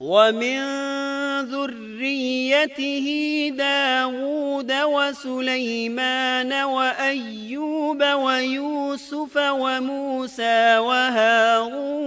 وَمِن ذُرِّيَّتِهِ دَاوُودَ وَسُلَيْمَانَ وَأَيُّوبَ وَيُوسُفَ وَمُوسَى وَهَارُونَ،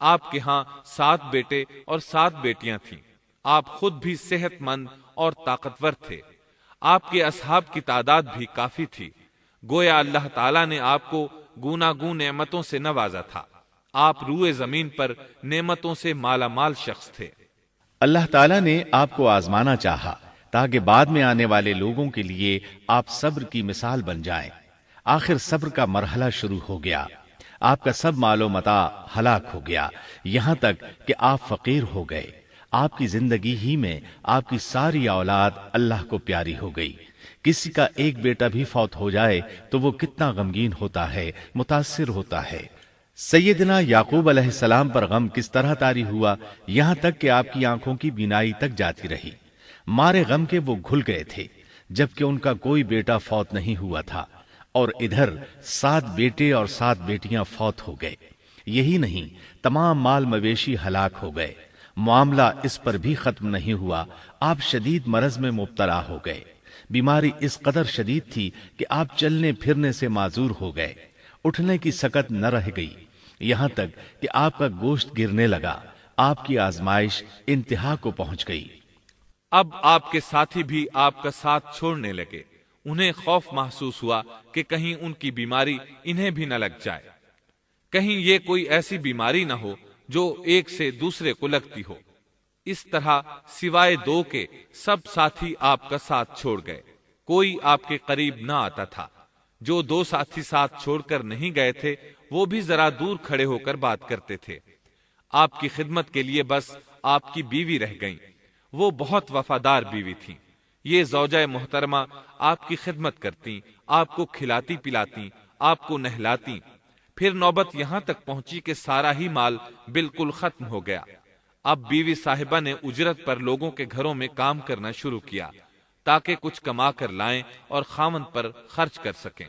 آپ کے ہاں 7 بیٹے اور 7 بیٹیاں تھیں۔ آپ خود بھی صحت مند اور طاقتور تھے۔ آپ کے اصحاب کی تعداد بھی کافی تھی۔ گویا اللہ تعالیٰ نے آپ کو گوناگون نعمتوں سے نوازا تھا۔ آپ روئے زمین پر نعمتوں سے مالا مال شخص تھے۔ اللہ تعالیٰ نے آپ کو آزمانا چاہا تاکہ بعد میں آنے والے لوگوں کے لیے آپ صبر کی مثال بن جائیں۔ آخر صبر کا مرحلہ شروع ہو گیا۔ آپ کا سب مال و متاع ہلاک ہو گیا، یہاں تک کہ آپ فقیر ہو گئے۔ آپ کی زندگی ہی میں آپ کی ساری اولاد اللہ کو پیاری ہو گئی۔ کسی کا ایک بیٹا بھی فوت ہو جائے تو وہ کتنا غمگین ہوتا ہے، متاثر ہوتا ہے۔ سیدنا یعقوب علیہ السلام پر غم کس طرح طاری ہوا، یہاں تک کہ آپ کی آنکھوں کی بینائی تک جاتی رہی۔ مارے غم کے وہ گھل گئے تھے، جبکہ ان کا کوئی بیٹا فوت نہیں ہوا تھا، اور ادھر 7 بیٹے اور 7 بیٹیاں فوت ہو گئے۔ یہی نہیں، تمام مال مویشی ہلاک ہو گئے۔ معاملہ اس پر بھی ختم نہیں ہوا، آپ شدید مرض میں مبتلا ہو گئے۔ بیماری اس قدر شدید تھی کہ آپ چلنے پھرنے سے معذور ہو گئے، اٹھنے کی سکت نہ رہ گئی، یہاں تک کہ آپ کا گوشت گرنے لگا۔ آپ کی آزمائش انتہا کو پہنچ گئی۔ اب آپ کے ساتھی بھی آپ کا ساتھ چھوڑنے لگے۔ انہیں خوف محسوس ہوا کہ کہیں ان کی بیماری انہیں بھی نہ لگ جائے، کہیں یہ کوئی ایسی بیماری نہ ہو جو ایک سے دوسرے کو لگتی ہو۔ اس طرح سوائے 2 کے سب ساتھی آپ کا ساتھ چھوڑ گئے، کوئی آپ کے قریب نہ آتا تھا۔ جو 2 ساتھی ساتھ چھوڑ کر نہیں گئے تھے وہ بھی ذرا دور کھڑے ہو کر بات کرتے تھے۔ آپ کی خدمت کے لیے بس آپ کی بیوی رہ گئیں۔ وہ بہت وفادار بیوی تھی۔ یہ زوجہ محترمہ آپ کی خدمت کرتی، آپ کو کھلاتی پلاتی، آپ کو نہلاتی۔ پھر نوبت یہاں تک پہنچی کہ سارا ہی مال بالکل ختم ہو گیا۔ اب بیوی صاحبہ نے اجرت پر لوگوں کے گھروں میں کام کرنا شروع کیا تاکہ کچھ کما کر لائیں اور خاوند پر خرچ کر سکیں۔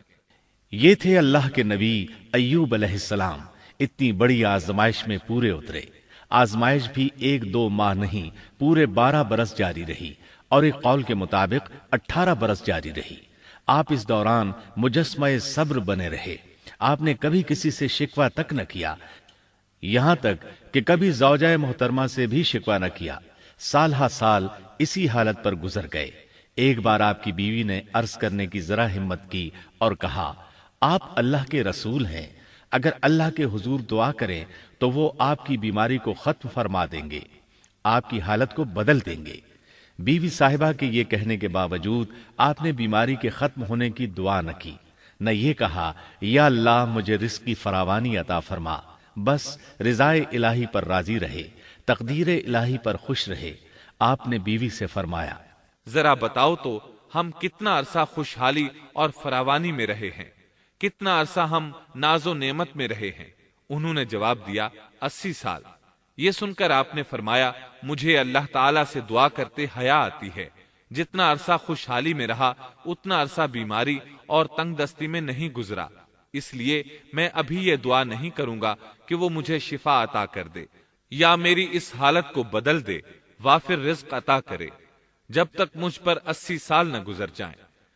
یہ تھے اللہ کے نبی ایوب علیہ السلام۔ اتنی بڑی آزمائش میں پورے اترے۔ آزمائش بھی 1-2 ماہ نہیں، پورے 12 برس جاری رہی، اور ایک قول کے مطابق 18 برس جاری رہی۔ آپ اس دوران مجسمہ صبر بنے رہے۔ آپ نے کبھی کسی سے شکوہ تک نہ کیا، یہاں تک کہ کبھی زوجہ محترمہ سے بھی شکوہ نہ کیا۔ سال ہا سال اسی حالت پر گزر گئے۔ ایک بار آپ کی بیوی نے عرض کرنے کی ذرا ہمت کی اور کہا، آپ اللہ کے رسول ہیں، اگر اللہ کے حضور دعا کریں تو وہ آپ کی بیماری کو ختم فرما دیں گے، آپ کی حالت کو بدل دیں گے۔ بیوی صاحبہ کے یہ کہنے کے باوجود آپ نے بیماری کے ختم ہونے کی دعا نہ کی، نہ یہ کہا یا اللہ مجھے رزق کی فراوانی عطا فرما، بس رضائے الہی پر راضی رہے، تقدیر الہی پر خوش رہے۔ آپ نے بیوی سے فرمایا، ذرا بتاؤ تو ہم کتنا عرصہ خوشحالی اور فراوانی میں رہے ہیں، کتنا عرصہ ہم ناز و نعمت میں رہے ہیں؟ انہوں نے جواب دیا، 80 سال۔ یہ سن کر آپ نے فرمایا، مجھے اللہ تعالیٰ سے دعا کرتے حیا آتی ہے، جتنا عرصہ خوشحالی میں رہا اتنا عرصہ بیماری اور تنگ دستی میں نہیں گزرا، اس لیے میں ابھی یہ دعا نہیں کروں گا کہ وہ مجھے شفا عطا کر دے یا میری اس حالت کو بدل دے، وافر رزق عطا کرے، جب تک مجھ پر 80 سال نہ گزر جائیں۔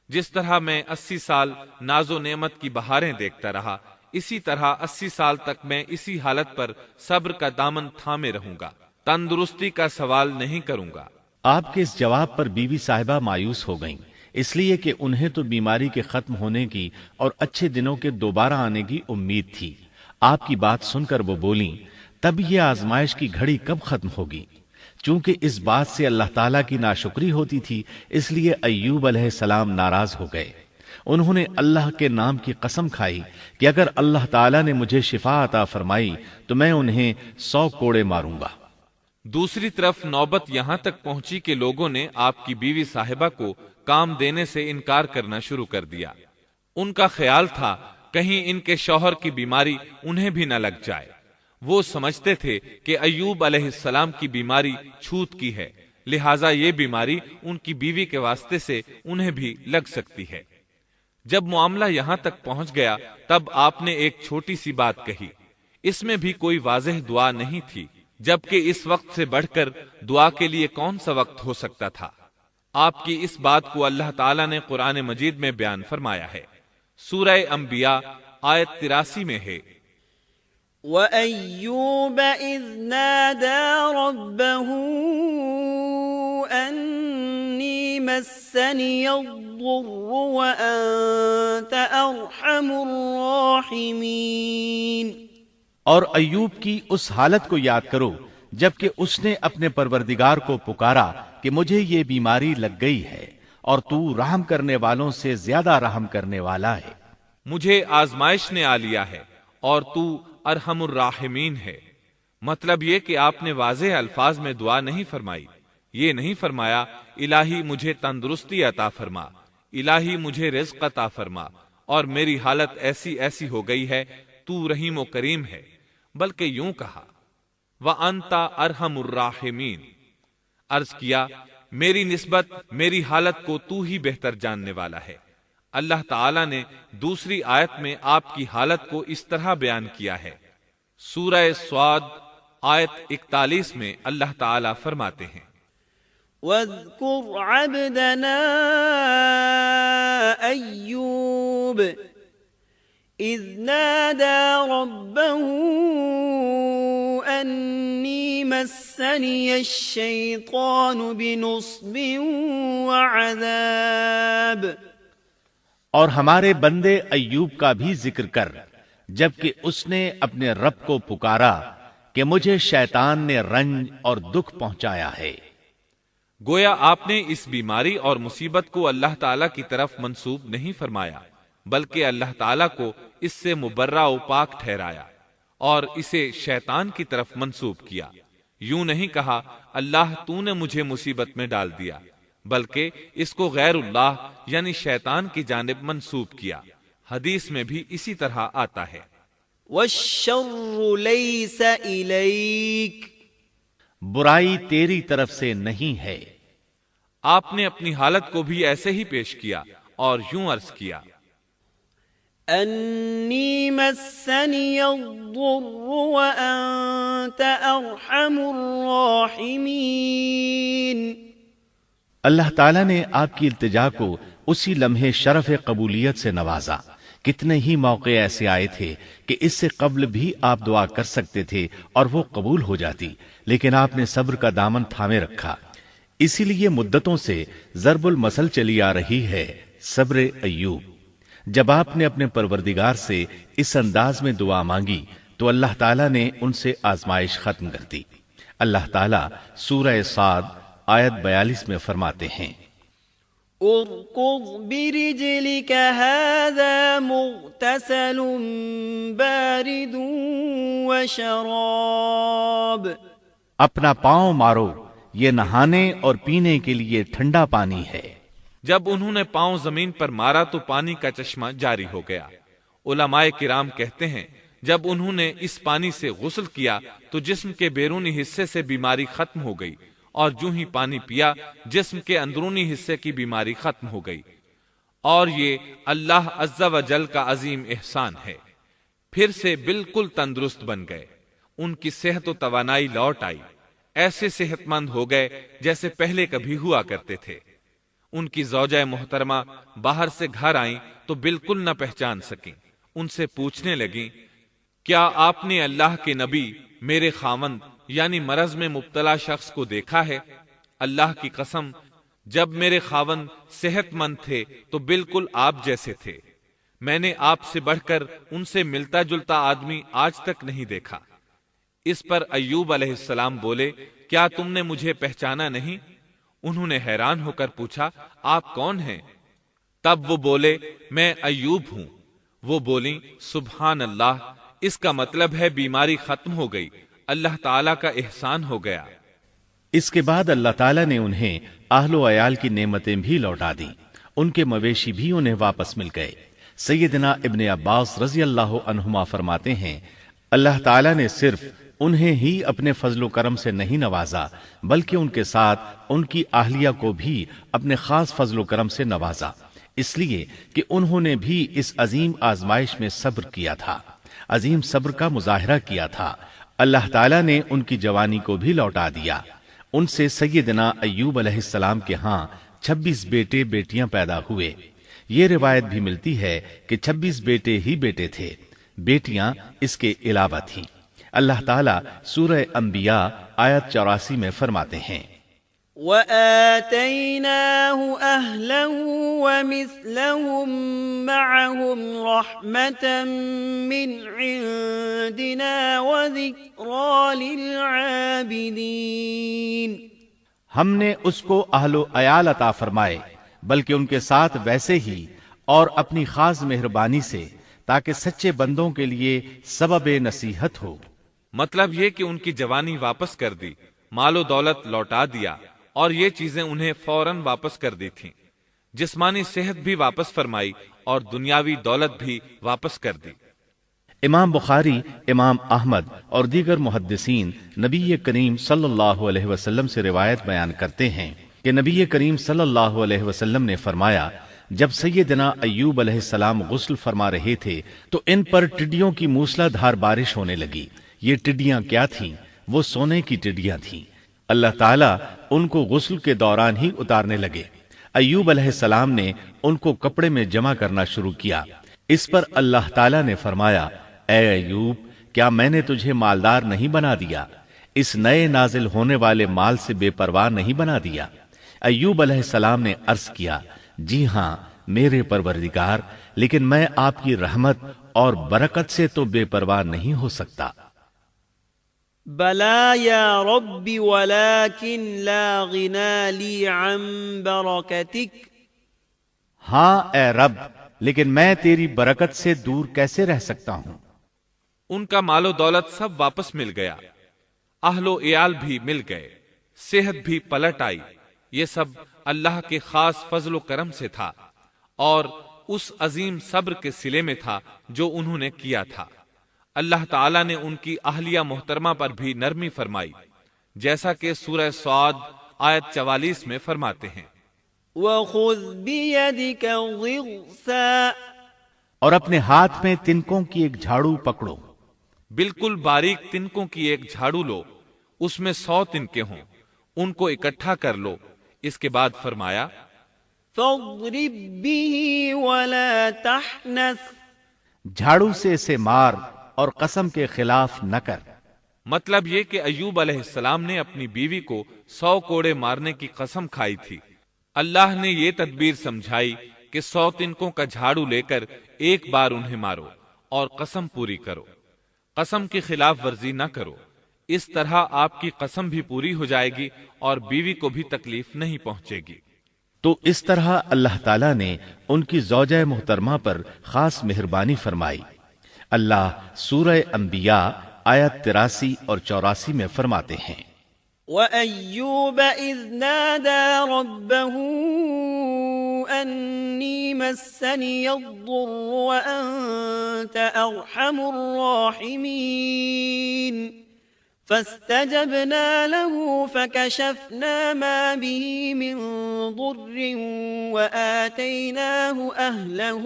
جس طرح میں 80 سال ناز و نعمت کی بہاریں دیکھتا رہا، اسی طرح 80 سال تک میں اسی حالت پر صبر کا دامن تھامے رہوں گا، تندرستی کا سوال نہیں کروں گا۔ آپ کے اس جواب پر بیوی صاحبہ مایوس ہو گئیں، اس لیے کہ انہیں تو بیماری کے ختم ہونے کی اور اچھے دنوں کے دوبارہ آنے کی امید تھی۔ آپ کی بات سن کر وہ بولیں، تب یہ آزمائش کی گھڑی کب ختم ہوگی؟ چونکہ اس بات سے اللہ تعالیٰ کی ناشکری ہوتی تھی، اس لیے ایوب علیہ السلام ناراض ہو گئے۔ انہوں نے اللہ کے نام کی قسم کھائی کہ اگر اللہ تعالیٰ نے مجھے شفا عطا فرمائی تو میں انہیں 100 کوڑے ماروں گا۔ دوسری طرف نوبت یہاں تک پہنچی کہ لوگوں نے آپ کی بیوی صاحبہ کو کام دینے سے انکار کرنا شروع کر دیا۔ ان کا خیال تھا کہیں ان کے شوہر کی بیماری انہیں بھی نہ لگ جائے۔ وہ سمجھتے تھے کہ ایوب علیہ السلام کی بیماری چھوت کی ہے، لہٰذا یہ بیماری ان کی بیوی کے واسطے سے انہیں بھی لگ سکتی ہے۔ جب معاملہ یہاں تک پہنچ گیا تب آپ نے ایک چھوٹی سی بات کہی، اس میں بھی کوئی واضح دعا نہیں تھی، جبکہ اس وقت سے بڑھ کر دعا کے لیے کون سا وقت ہو سکتا تھا؟ آپ کی اس بات کو اللہ تعالیٰ نے قرآن مجید میں بیان فرمایا ہے۔ سورہ انبیاء آیت 83 میں ہے، وَأَيُّوبَ إِذْ نَادَى رَبَّهُ أَنِّي مَسَّنِيَ الضُّرُّ وَأَنْتَ أَرْحَمُ الرَّاحِمِينَ۔ اور ایوب کی اس حالت کو یاد کرو جبکہ اس نے اپنے پروردگار کو پکارا کہ مجھے یہ بیماری لگ گئی ہے اور تو رحم کرنے والوں سے زیادہ رحم کرنے والا ہے۔ مجھے آزمائش نے آ لیا ہے اور تو ارحم الراحمین ہے۔ مطلب یہ کہ آپ نے واضح الفاظ میں دعا نہیں فرمائی، یہ نہیں فرمایا الہی مجھے تندرستی عطا فرما، الہی مجھے رزق عطا فرما اور میری حالت ایسی ایسی ہو گئی ہے، تو رحیم و کریم ہے، بلکہ یوں کہا وَأَنْتَ أَرْحَمُ الرَّاحِمِينَ، عرض کیا میری نسبت میری حالت کو تو ہی بہتر جاننے والا ہے۔ اللہ تعالیٰ نے دوسری آیت میں آپ کی حالت کو اس طرح بیان کیا ہے۔ سورہ صاد آیت 41 میں اللہ تعالیٰ فرماتے ہیں وَاذْكُرْ عَبْدَنَا أَيُّوبَ إِذْ نَادَى رَبَّهُ أَنِّي مَسَّنِيَ الشَّيْطَانُ بِنُصْبٍ وَعَذَابٍ۔ اور ہمارے بندے ایوب کا بھی ذکر کر جبکہ اس نے اپنے رب کو پکارا کہ مجھے شیطان نے رنج اور دکھ پہنچایا ہے۔ گویا آپ نے اس بیماری اور مصیبت کو اللہ تعالیٰ کی طرف منسوب نہیں فرمایا، بلکہ اللہ تعالیٰ کو اس سے مبرہ و پاک ٹھہرایا اور اسے شیطان کی طرف منسوب کیا۔ یوں نہیں کہا اللہ تو نے مجھے مصیبت میں ڈال دیا، بلکہ اس کو غیر اللہ یعنی شیطان کی جانب منسوب کیا۔ حدیث میں بھی اسی طرح آتا ہے وَالشَّرُّ لَيْسَ إِلَيْكَ، برائی تیری طرف سے نہیں ہے۔ آپ نے اپنی حالت کو بھی ایسے ہی پیش کیا اور یوں عرض کیا أَنِّي مَسَّنِيَ الضُّرُّ وَأَنْتَ أَرْحَمُ الرَّاحِمِينَ۔ اللہ تعالیٰ نے آپ کی التجا کو اسی لمحے شرف قبولیت سے نوازا۔ کتنے ہی موقع ایسے آئے تھے کہ اس سے قبل بھی آپ دعا کر سکتے تھے اور وہ قبول ہو جاتی، لیکن آپ نے صبر کا دامن تھامے رکھا۔ اسی لیے مدتوں سے ضرب المثل چلی آ رہی ہے صبر ایوب۔ جب آپ نے اپنے پروردگار سے اس انداز میں دعا مانگی تو اللہ تعالیٰ نے ان سے آزمائش ختم کر دی۔ اللہ تعالیٰ سورہ صاد آیت 42 میں فرماتے ہیں اركض برجلك هذا مغتسل بارد وشراب۔ اپنا پاؤں مارو، یہ نہانے اور پینے کے لیے ٹھنڈا پانی ہے۔ جب انہوں نے پاؤں زمین پر مارا تو پانی کا چشمہ جاری ہو گیا۔ علماء کرام کہتے ہیں جب انہوں نے اس پانی سے غسل کیا تو جسم کے بیرونی حصے سے بیماری ختم ہو گئی، اور جو ہی پانی پیا جسم کے اندرونی حصے کی بیماری ختم ہو گئی، اور یہ اللہ عز و جل کا عظیم احسان ہے۔ پھر سے بالکل تندرست بن گئے، ان کی صحت و توانائی لوٹ آئی، ایسے صحت مند ہو گئے جیسے پہلے کبھی ہوا کرتے تھے۔ ان کی زوجہ محترمہ باہر سے گھر آئیں تو بالکل نہ پہچان سکیں، ان سے پوچھنے لگیں کیا آپ نے اللہ کے نبی میرے خاوند یعنی مرض میں مبتلا شخص کو دیکھا ہے؟ اللہ کی قسم جب میرے خاوند صحت مند تھے تو بالکل آپ جیسے تھے، میں نے آپ سے بڑھ کر ان سے ملتا جلتا آدمی آج تک نہیں دیکھا۔ اس پر ایوب علیہ السلام بولے کیا تم نے مجھے پہچانا نہیں؟ انہوں نے حیران ہو کر پوچھا آپ کون ہیں؟ تب وہ بولے میں ایوب ہوں۔ وہ بولیں سبحان اللہ، اس کا مطلب ہے بیماری ختم ہو گئی، اللہ تعالیٰ کا احسان ہو گیا۔ اس کے بعد اللہ تعالیٰ نے انہیں اہل و عیال کی نعمتیں بھی لوٹا دیں، ان کے مویشی بھی انہیں واپس مل گئے۔ سیدنا ابن عباس رضی اللہ عنہما فرماتے ہیں اللہ تعالیٰ نے صرف انہیں ہی اپنے فضل و کرم سے نہیں نوازا بلکہ ان کے ساتھ ان کی اہلیہ کو بھی اپنے خاص فضل و کرم سے نوازا، اس لیے کہ انہوں نے بھی اس عظیم آزمائش میں صبر کیا تھا، عظیم صبر کا مظاہرہ کیا تھا۔ اللہ تعالیٰ نے ان کی جوانی کو بھی لوٹا دیا۔ ان سے سیدنا ایوب علیہ السلام کے ہاں 26 بیٹے بیٹیاں پیدا ہوئے۔ یہ روایت بھی ملتی ہے کہ 26 بیٹے ہی بیٹے تھے، بیٹیاں اس کے علاوہ تھیں۔ اللہ تعالیٰ سورہ انبیاء آیت 84 میں فرماتے ہیں وَآتَيْنَاهُ أَهْلَهُ وَمِثْلَهُم مَّعَهُمْ رَحْمَةً مِّنْ عِندِنَا وَذِكْرَىٰ لِلْعَابِدِينَ ہم نے اس کو اہل و عیال عطا فرمائے بلکہ ان کے ساتھ ویسے ہی اور اپنی خاص مہربانی سے تاکہ سچے بندوں کے لیے سبب نصیحت ہو۔ مطلب یہ کہ ان کی جوانی واپس کر دی، مال و دولت لوٹا دیا اور یہ چیزیں انہیں فوراً واپس کر دی تھیں، جسمانی صحت بھی واپس فرمائی اور دنیاوی دولت بھی واپس کر دی۔ امام بخاری، امام احمد اور دیگر محدثین نبی کریم صلی اللہ علیہ وسلم سے روایت بیان کرتے ہیں کہ نبی کریم صلی اللہ علیہ وسلم نے فرمایا، جب سیدنا ایوب علیہ السلام غسل فرما رہے تھے تو ان پر ٹڈیوں کی موسلا دھار بارش ہونے لگی۔ یہ ٹڈیاں کیا تھیں؟ وہ سونے کی ٹڈیاں تھیں۔ اللہ تعالیٰ ان کو غسل کے دوران ہی اتارنے لگے۔ ایوب علیہ السلام نے ان کو کپڑے میں جمع کرنا شروع کیا۔ اس پر اللہ تعالیٰ نے فرمایا، اے ایوب، کیا میں نے تجھے مالدار نہیں بنا دیا؟ اس نئے نازل ہونے والے مال سے بے پرواہ نہیں بنا دیا؟ ایوب علیہ السلام نے عرض کیا، جی ہاں میرے پروردگار، لیکن میں آپ کی رحمت اور برکت سے تو بے پرواہ نہیں ہو سکتا۔ بلا یا رب ولكن لا غنى لي عن برکتک، ہاں اے رب، لیکن میں تیری برکت سے دور کیسے رہ سکتا ہوں؟ ان کا مال و دولت سب واپس مل گیا، اہل و عیال بھی مل گئے، صحت بھی پلٹ آئی۔ یہ سب اللہ کے خاص فضل و کرم سے تھا اور اس عظیم صبر کے صلے میں تھا جو انہوں نے کیا تھا۔ اللہ تعالیٰ نے ان کی اہلیہ محترمہ پر بھی نرمی فرمائی، جیسا کہ سورہ صاد آیت 44 میں فرماتے ہیں، وَخُذْ بِيَدِكَ ضِغْثًا، اور اپنے ہاتھ میں تنکوں کی ایک جھاڑو پکڑو۔ بالکل باریک تنکوں کی ایک جھاڑو لو، اس میں 100 تنکے ہوں، ان کو اکٹھا کر لو۔ اس کے بعد فرمایا، فَاضْرِبْ بِهِ وَلَا تَحْنَثْ، جھاڑو سے اسے مار اور قسم کے خلاف نہ کر۔ مطلب یہ کہ ایوب علیہ السلام نے اپنی بیوی کو 100 کوڑے مارنے کی قسم کھائی تھی۔ اللہ نے یہ تدبیر سمجھائی کہ 100 تنکوں کا جھاڑو لے کر ایک بار انہیں مارو اور قسم پوری کرو، قسم کی خلاف ورزی نہ کرو۔ اس طرح آپ کی قسم بھی پوری ہو جائے گی اور بیوی کو بھی تکلیف نہیں پہنچے گی۔ تو اس طرح اللہ تعالیٰ نے ان کی زوجہ محترمہ پر خاص مہربانی فرمائی۔ اللہ سورہ انبیاء آیت 83 اور 84 میں فرماتے ہیں، وَأَيُّوبَ إِذْ نَادَى رَبَّهُ أَنِّي مَسَّنِيَ الضُّرُّ وَأَنْتَ أَرْحَمُ الرَّاحِمِينَ فَاسْتَجَبْنَا لَهُ فَكَشَفْنَا مَا بِهِ مِنْ ضُرٍّ وَآتَيْنَاهُ أَهْلَهُ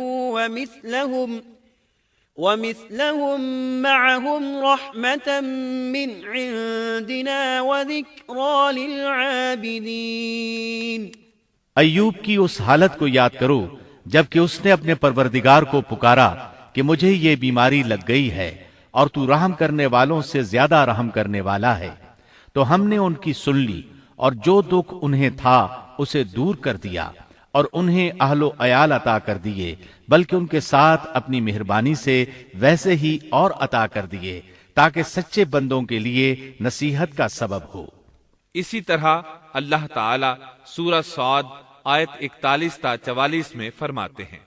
وَمِثْلَهُمْ مَعَهُمْ رَحْمَةً مِّنْ عِنْدِنَا وَذِكْرَىٰ لِلْعَابِدِينَ۔ ایوب کی اس حالت کو یاد کرو جبکہ اس نے اپنے پروردگار کو پکارا کہ مجھے یہ بیماری لگ گئی ہے اور تو رحم کرنے والوں سے زیادہ رحم کرنے والا ہے۔ تو ہم نے ان کی سن لی اور جو دکھ انہیں تھا اسے دور کر دیا اور انہیں اہل و عیال عطا کر دیے، بلکہ ان کے ساتھ اپنی مہربانی سے ویسے ہی اور عطا کر دیے تاکہ سچے بندوں کے لیے نصیحت کا سبب ہو۔ اسی طرح اللہ تعالی سورہ صاد آیت 41 تا 44 میں فرماتے ہیں،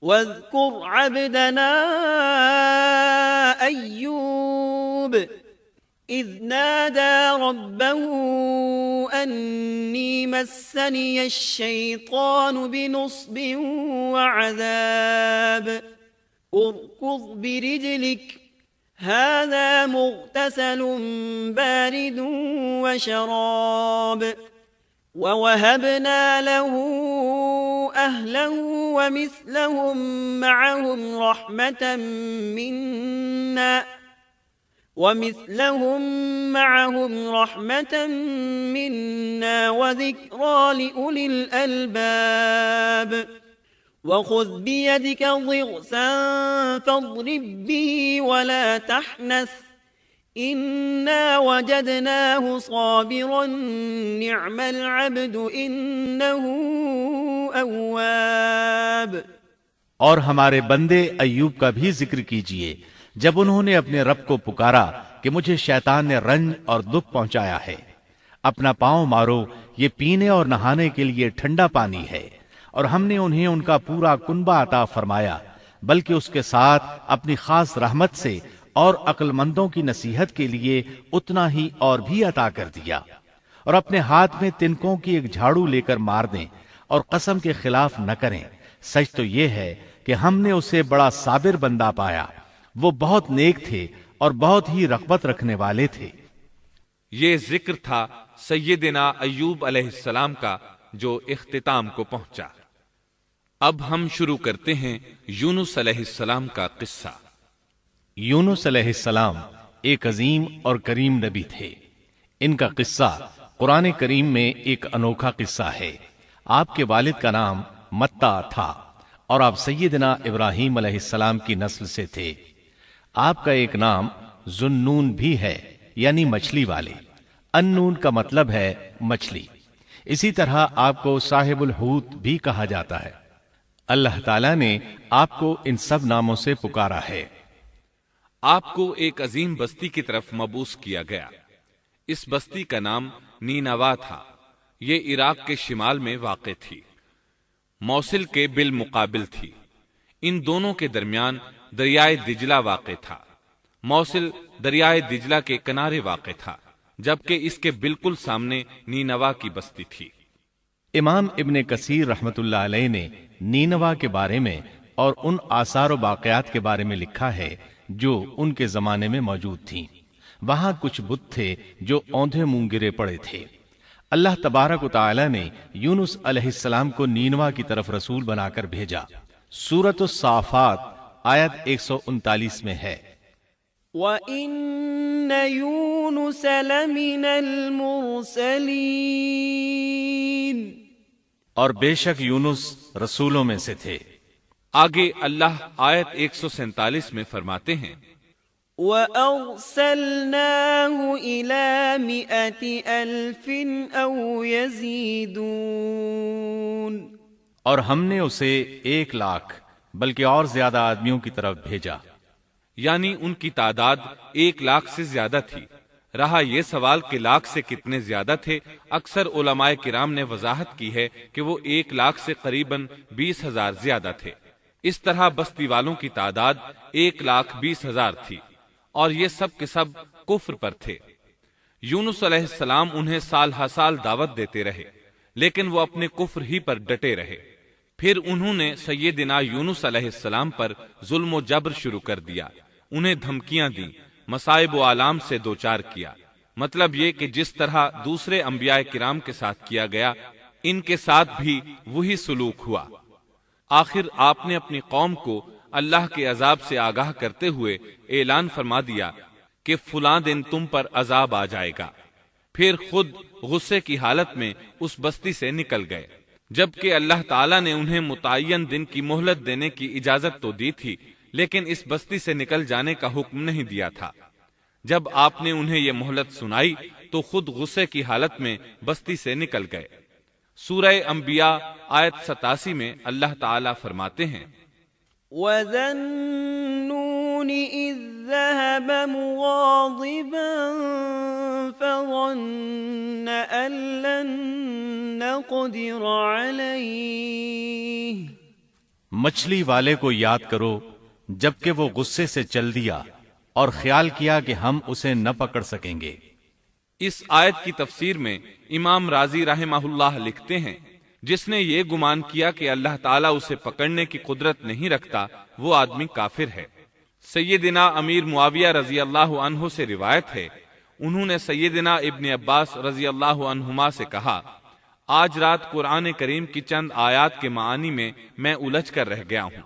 وَاذْكُرْ عَبْدَنَا أَيُّوبَ إِذْ نَادَى رَبَّهُ أَنِّي مَسَّنِيَ الشَّيْطَانُ بِنُصْبٍ وَعَذَابٍ ارْكُضْ بِرِجْلِكَ هَذَا مُغْتَسَلٌ بَارِدٌ وَشَرَابٌ وَوَهَبْنَا لَهُ أَهْلَهُ وَمِثْلَهُمْ مَعَهُمْ رَحْمَةً مِنَّا وَذِكْرَىٰ لِأُولِي الْأَلْبَابِ وَخُذْ بِيَدِكَ ضِغْثًا فَاضْرِبْ بِهِ وَلَا تَحْنَثْ إنا وجدناه صابرا نعم العبد إنه أواب۔ اور ہمارے بندے ایوب کا بھی ذکر کیجئے جب انہوں نے اپنے رب کو پکارا کہ مجھے شیطان نے رنج اور دکھ پہنچایا ہے، اپنا پاؤں مارو، یہ پینے اور نہانے کے لیے ٹھنڈا پانی ہے، اور ہم نے انہیں ان کا پورا کنبہ عطا فرمایا، بلکہ اس کے ساتھ اپنی خاص رحمت سے اور عقل مندوں کی نصیحت کے لیے اتنا ہی اور بھی عطا کر دیا۔ اور اپنے ہاتھ میں تنکوں کی ایک جھاڑو لے کر مار دیں اور قسم کے خلاف نہ کریں، سچ تو یہ ہے کہ ہم نے اسے بڑا صابر بندہ پایا، وہ بہت نیک تھے اور بہت ہی رغبت رکھنے والے تھے۔ یہ ذکر تھا سیدنا ایوب علیہ السلام کا جو اختتام کو پہنچا۔ اب ہم شروع کرتے ہیں یونس علیہ السلام کا قصہ۔ یونس علیہ السلام ایک عظیم اور کریم نبی تھے۔ ان کا قصہ قرآن کریم میں ایک انوکھا قصہ ہے۔ آپ کے والد کا نام متا تھا اور آپ سیدنا ابراہیم علیہ السلام کی نسل سے تھے۔ آپ کا ایک نام ذوالنون بھی ہے، یعنی مچھلی والے۔ النون کا مطلب ہے مچھلی۔ اسی طرح آپ کو صاحب الحوت بھی کہا جاتا ہے۔ اللہ تعالیٰ نے آپ کو ان سب ناموں سے پکارا ہے۔ آپ کو ایک عظیم بستی کی طرف مبعوث کیا گیا۔ اس بستی کا نام نینوا تھا۔ یہ عراق کے شمال میں واقع تھی، موصل کے بالمقابل تھی۔ ان دونوں کے درمیان دریائے دجلہ واقع تھا۔ موصل دریائے دجلہ کے کنارے واقع تھا، جبکہ اس کے بالکل سامنے نینوا کی بستی تھی۔ امام ابن کثیر رحمت اللہ علیہ نے نینوا کے بارے میں اور ان آثار و باقیات کے بارے میں لکھا ہے جو ان کے زمانے میں موجود تھیں۔ وہاں کچھ بت تھے جو اوندھے منہ گرے پڑے تھے۔ اللہ تبارک و تعالی نے یونس علیہ السلام کو نینوا کی طرف رسول بنا کر بھیجا۔ سورۃ الصافات آیت 139 میں ہے، وَإِنَّ يُونُسَ لَمِنَ الْمُرْسَلِينَ، اور بے شک یونس رسولوں میں سے تھے۔ آگے اللہ آیت 147 میں فرماتے ہیں، وَأَرْسَلْنَاهُ إِلَى 100,000 أَوْ يَزِيدُونَ، اور ہم نے اسے 100,000 بلکہ اور زیادہ آدمیوں کی طرف بھیجا۔ یعنی ان کی تعداد 100,000 سے زیادہ تھی۔ رہا یہ سوال کہ لاکھ سے کتنے زیادہ تھے، اکثر علماء کرام نے وضاحت کی ہے کہ وہ 100,000 سے قریباً 20,000 زیادہ تھے۔ اس طرح بستی والوں کی تعداد 1,20,000 تھی، اور یہ سب کے سب کفر پر تھے۔ یونس علیہ السلام انہیں سال ہر سال دعوت دیتے رہے، لیکن وہ اپنے کفر ہی پر ڈٹے رہے۔ پھر انہوں نے سیدنا یونس علیہ السلام پر ظلم و جبر شروع کر دیا، انہیں دھمکیاں دیں، مصائب و آلام سے دوچار کیا۔ مطلب یہ کہ جس طرح دوسرے انبیاء کرام کے ساتھ کیا گیا، ان کے ساتھ بھی وہی سلوک ہوا۔ آخر آپ نے اپنی قوم کو اللہ کے عذاب سے آگاہ کرتے ہوئے اعلان فرما دیا کہ فلاں دن تم پر عذاب آ جائے گا۔ پھر خود غصے کی حالت میں اس بستی سے نکل گئے، جبکہ اللہ تعالیٰ نے انہیں متعین دن کی مہلت دینے کی اجازت تو دی تھی، لیکن اس بستی سے نکل جانے کا حکم نہیں دیا تھا۔ جب آپ نے انہیں یہ مہلت سنائی تو خود غصے کی حالت میں بستی سے نکل گئے۔ سورہ انبیاء آیت 87 میں اللہ تعالیٰ فرماتے ہیں، وَذَا النُّونِ إِذ ذَّهَبَ مُغَاضِبًا فَظَنَّ أَن لَّن نَّقْدِرَ عَلَيْهِ، مچھلی والے کو یاد کرو جبکہ وہ غصے سے چل دیا اور خیال کیا کہ ہم اسے نہ پکڑ سکیں گے۔ اس آیت کی تفسیر میں امام رازی رحمہ اللہ لکھتے ہیں، جس نے یہ گمان کیا کہ اللہ تعالیٰ اسے پکڑنے کی قدرت نہیں رکھتا، وہ آدمی کافر ہے۔ سیدنا امیر معاویہ رضی اللہ عنہ سے روایت ہے، انہوں نے سیدنا ابن عباس رضی اللہ عنہما سے کہا، آج رات قرآن کریم کی چند آیات کے معانی میں الجھ کر رہ گیا ہوں،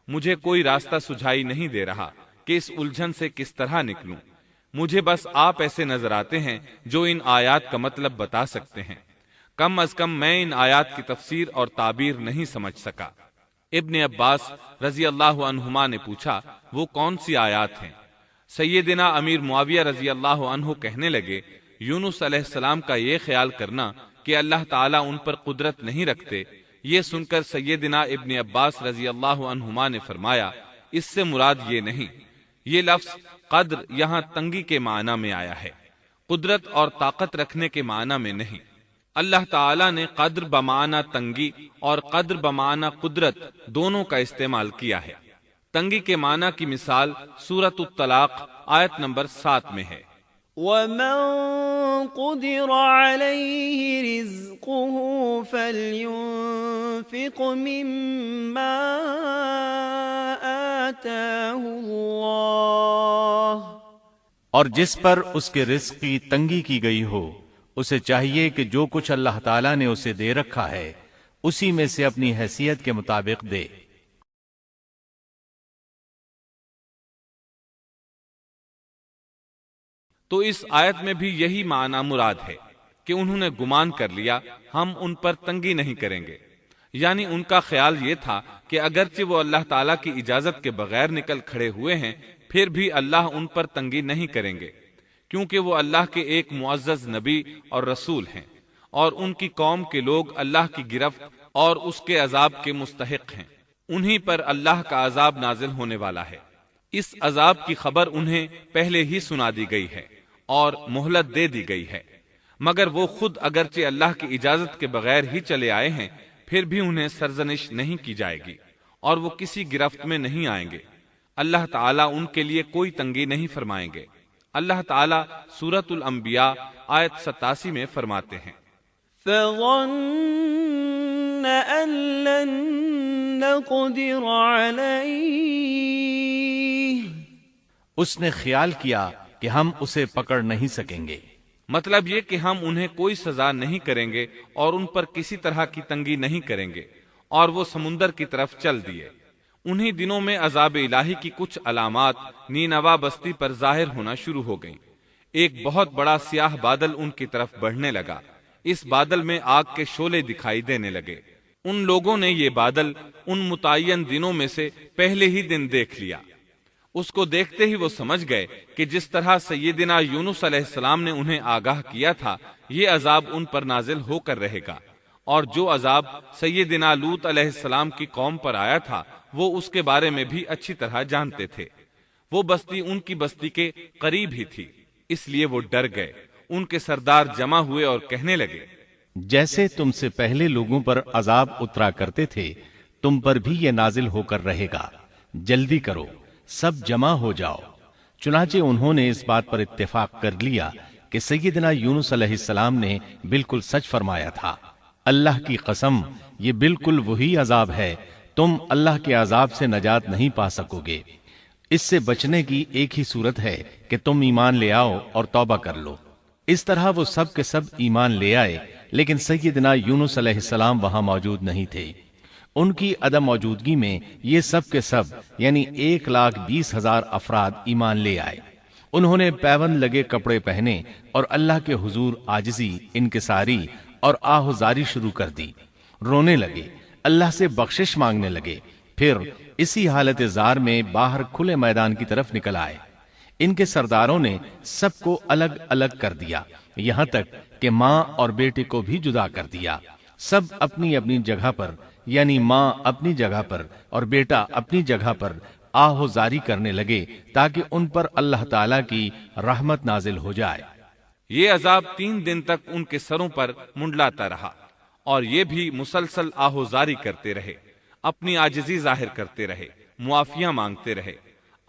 مجھے کوئی راستہ سجھائی نہیں دے رہا کہ اس الجھن سے کس طرح نکلوں۔ مجھے بس آپ ایسے نظر آتے ہیں جو ان آیات کا مطلب بتا سکتے ہیں، کم از کم میں ان آیات کی تفسیر اور تعبیر نہیں سمجھ سکا۔ ابن عباس رضی اللہ عنہما نے پوچھا، وہ کون سی آیات ہیں؟ سیدنا امیر معاویہ رضی اللہ عنہ کہنے لگے، یونس علیہ السلام کا یہ خیال کرنا کہ اللہ تعالیٰ ان پر قدرت نہیں رکھتے، یہ سن کر سیدنا ابن عباس رضی اللہ عنہما نے فرمایا، اس سے مراد یہ نہیں، یہ لفظ قدر یہاں تنگی کے معنی میں آیا ہے، قدرت اور طاقت رکھنے کے معنی میں نہیں۔ اللہ تعالیٰ نے قدر بمعنی تنگی اور قدر بمعنی قدرت دونوں کا استعمال کیا ہے۔ تنگی کے معنی کی مثال سورۃ الطلاق آیت نمبر 7 میں ہے۔ وَمَن قُدِرَ عَلَيْهِ رِزْقُهُ فَلْيُنْفِقْ مِمَّا آتَاهُ اللَّهُ، اور جس پر اس کے رزق کی تنگی کی گئی ہو اسے چاہیے کہ جو کچھ اللہ تعالیٰ نے اسے دے رکھا ہے اسی میں سے اپنی حیثیت کے مطابق دے۔ تو اس آیت میں بھی یہی معنی مراد ہے کہ انہوں نے گمان کر لیا ہم ان پر تنگی نہیں کریں گے، یعنی ان کا خیال یہ تھا کہ اگرچہ وہ اللہ تعالیٰ کی اجازت کے بغیر نکل کھڑے ہوئے ہیں پھر بھی اللہ ان پر تنگی نہیں کریں گے، کیونکہ وہ اللہ کے ایک معزز نبی اور رسول ہیں، اور ان کی قوم کے لوگ اللہ کی گرفت اور اس کے عذاب کے مستحق ہیں، انہی پر اللہ کا عذاب نازل ہونے والا ہے۔ اس عذاب کی خبر انہیں پہلے ہی سنا دی گئی ہے اور مہلت دے دی گئی ہے، مگر وہ خود اگرچہ اللہ کی اجازت کے بغیر ہی چلے آئے ہیں پھر بھی انہیں سرزنش نہیں کی جائے گی اور وہ کسی گرفت میں نہیں آئیں گے۔ اللہ تعالیٰ ان کے لیے کوئی تنگی نہیں فرمائیں گے۔ اللہ تعالیٰ سورۃ الانبیاء آیت 87 میں فرماتے ہیں، فَظَنَّ أَن لَّن نَّقْدِرَ عَلَيْهِ، اس نے خیال کیا کہ ہم اسے پکڑ نہیں سکیں گے۔ مطلب یہ کہ ہم انہیں کوئی سزا نہیں کریں گے اور ان پر کسی طرح کی تنگی نہیں کریں گے، اور وہ سمندر کی طرف چل دیے۔ انہی دنوں میں عذاب الہی کی کچھ علامات نینوا بستی پر ظاہر ہونا شروع ہو گئیں۔ ایک بہت بڑا سیاہ بادل ان کی طرف بڑھنے لگا، اس بادل میں آگ کے شعلے دکھائی دینے لگے۔ ان لوگوں نے یہ بادل ان متعین دنوں میں سے پہلے ہی دن دیکھ لیا۔ اس کو دیکھتے ہی وہ سمجھ گئے کہ جس طرح سیدنا یونس علیہ السلام نے انہیں آگاہ کیا تھا یہ عذاب ان پر نازل ہو کر رہے گا، اور جو عذاب سیدنا لوط علیہ السلام کی قوم پر آیا تھا وہ اس کے بارے میں بھی اچھی طرح جانتے تھے۔ وہ بستی ان کی بستی کے قریب ہی تھی، اس لیے وہ ڈر گئے۔ ان کے سردار جمع ہوئے اور کہنے لگے، جیسے تم سے پہلے لوگوں پر عذاب اترا کرتے تھے تم پر بھی یہ نازل ہو کر رہے گا، جلدی کرو، سب جمع ہو جاؤ۔ چنانچہ انہوں نے اس بات پر اتفاق کر لیا کہ سیدنا یونس علیہ السلام نے بالکل سچ فرمایا تھا۔ اللہ کی قسم یہ بالکل وہی عذاب ہے، تم اللہ کے عذاب سے نجات نہیں پا سکو گے۔ اس سے بچنے کی ایک ہی صورت ہے کہ تم ایمان لے آؤ اور توبہ کر لو۔ اس طرح وہ سب کے سب ایمان لے آئے، لیکن سیدنا یونس علیہ السلام وہاں موجود نہیں تھے۔ ان کی عدم موجودگی میں یہ سب کے سب یعنی 1,20,000 افراد ایمان لے آئے۔ انہوں نے پیوند لگے کپڑے پہنے اور اللہ کے حضور عاجزی، انکساری اور آہوزاری شروع کر دی، رونے لگے، اللہ سے بخشش مانگنے لگے، پھر اسی حالت زار میں باہر کھلے میدان کی طرف نکل آئے۔ ان کے سرداروں نے سب کو الگ الگ کر دیا، یہاں تک کہ ماں اور بیٹے کو بھی جدا کر دیا۔ سب اپنی اپنی جگہ پر یعنی ماں اپنی جگہ پر اور بیٹا اپنی جگہ پر آہوزاری کرنے لگے تاکہ ان پر اللہ تعالیٰ کی رحمت نازل ہو جائے۔ یہ عذاب 3 دن تک ان کے سروں پر منڈلاتا رہا، اور یہ بھی مسلسل آہوزاری کرتے رہے، اپنی عاجزی ظاہر کرتے رہے، معافیاں مانگتے رہے۔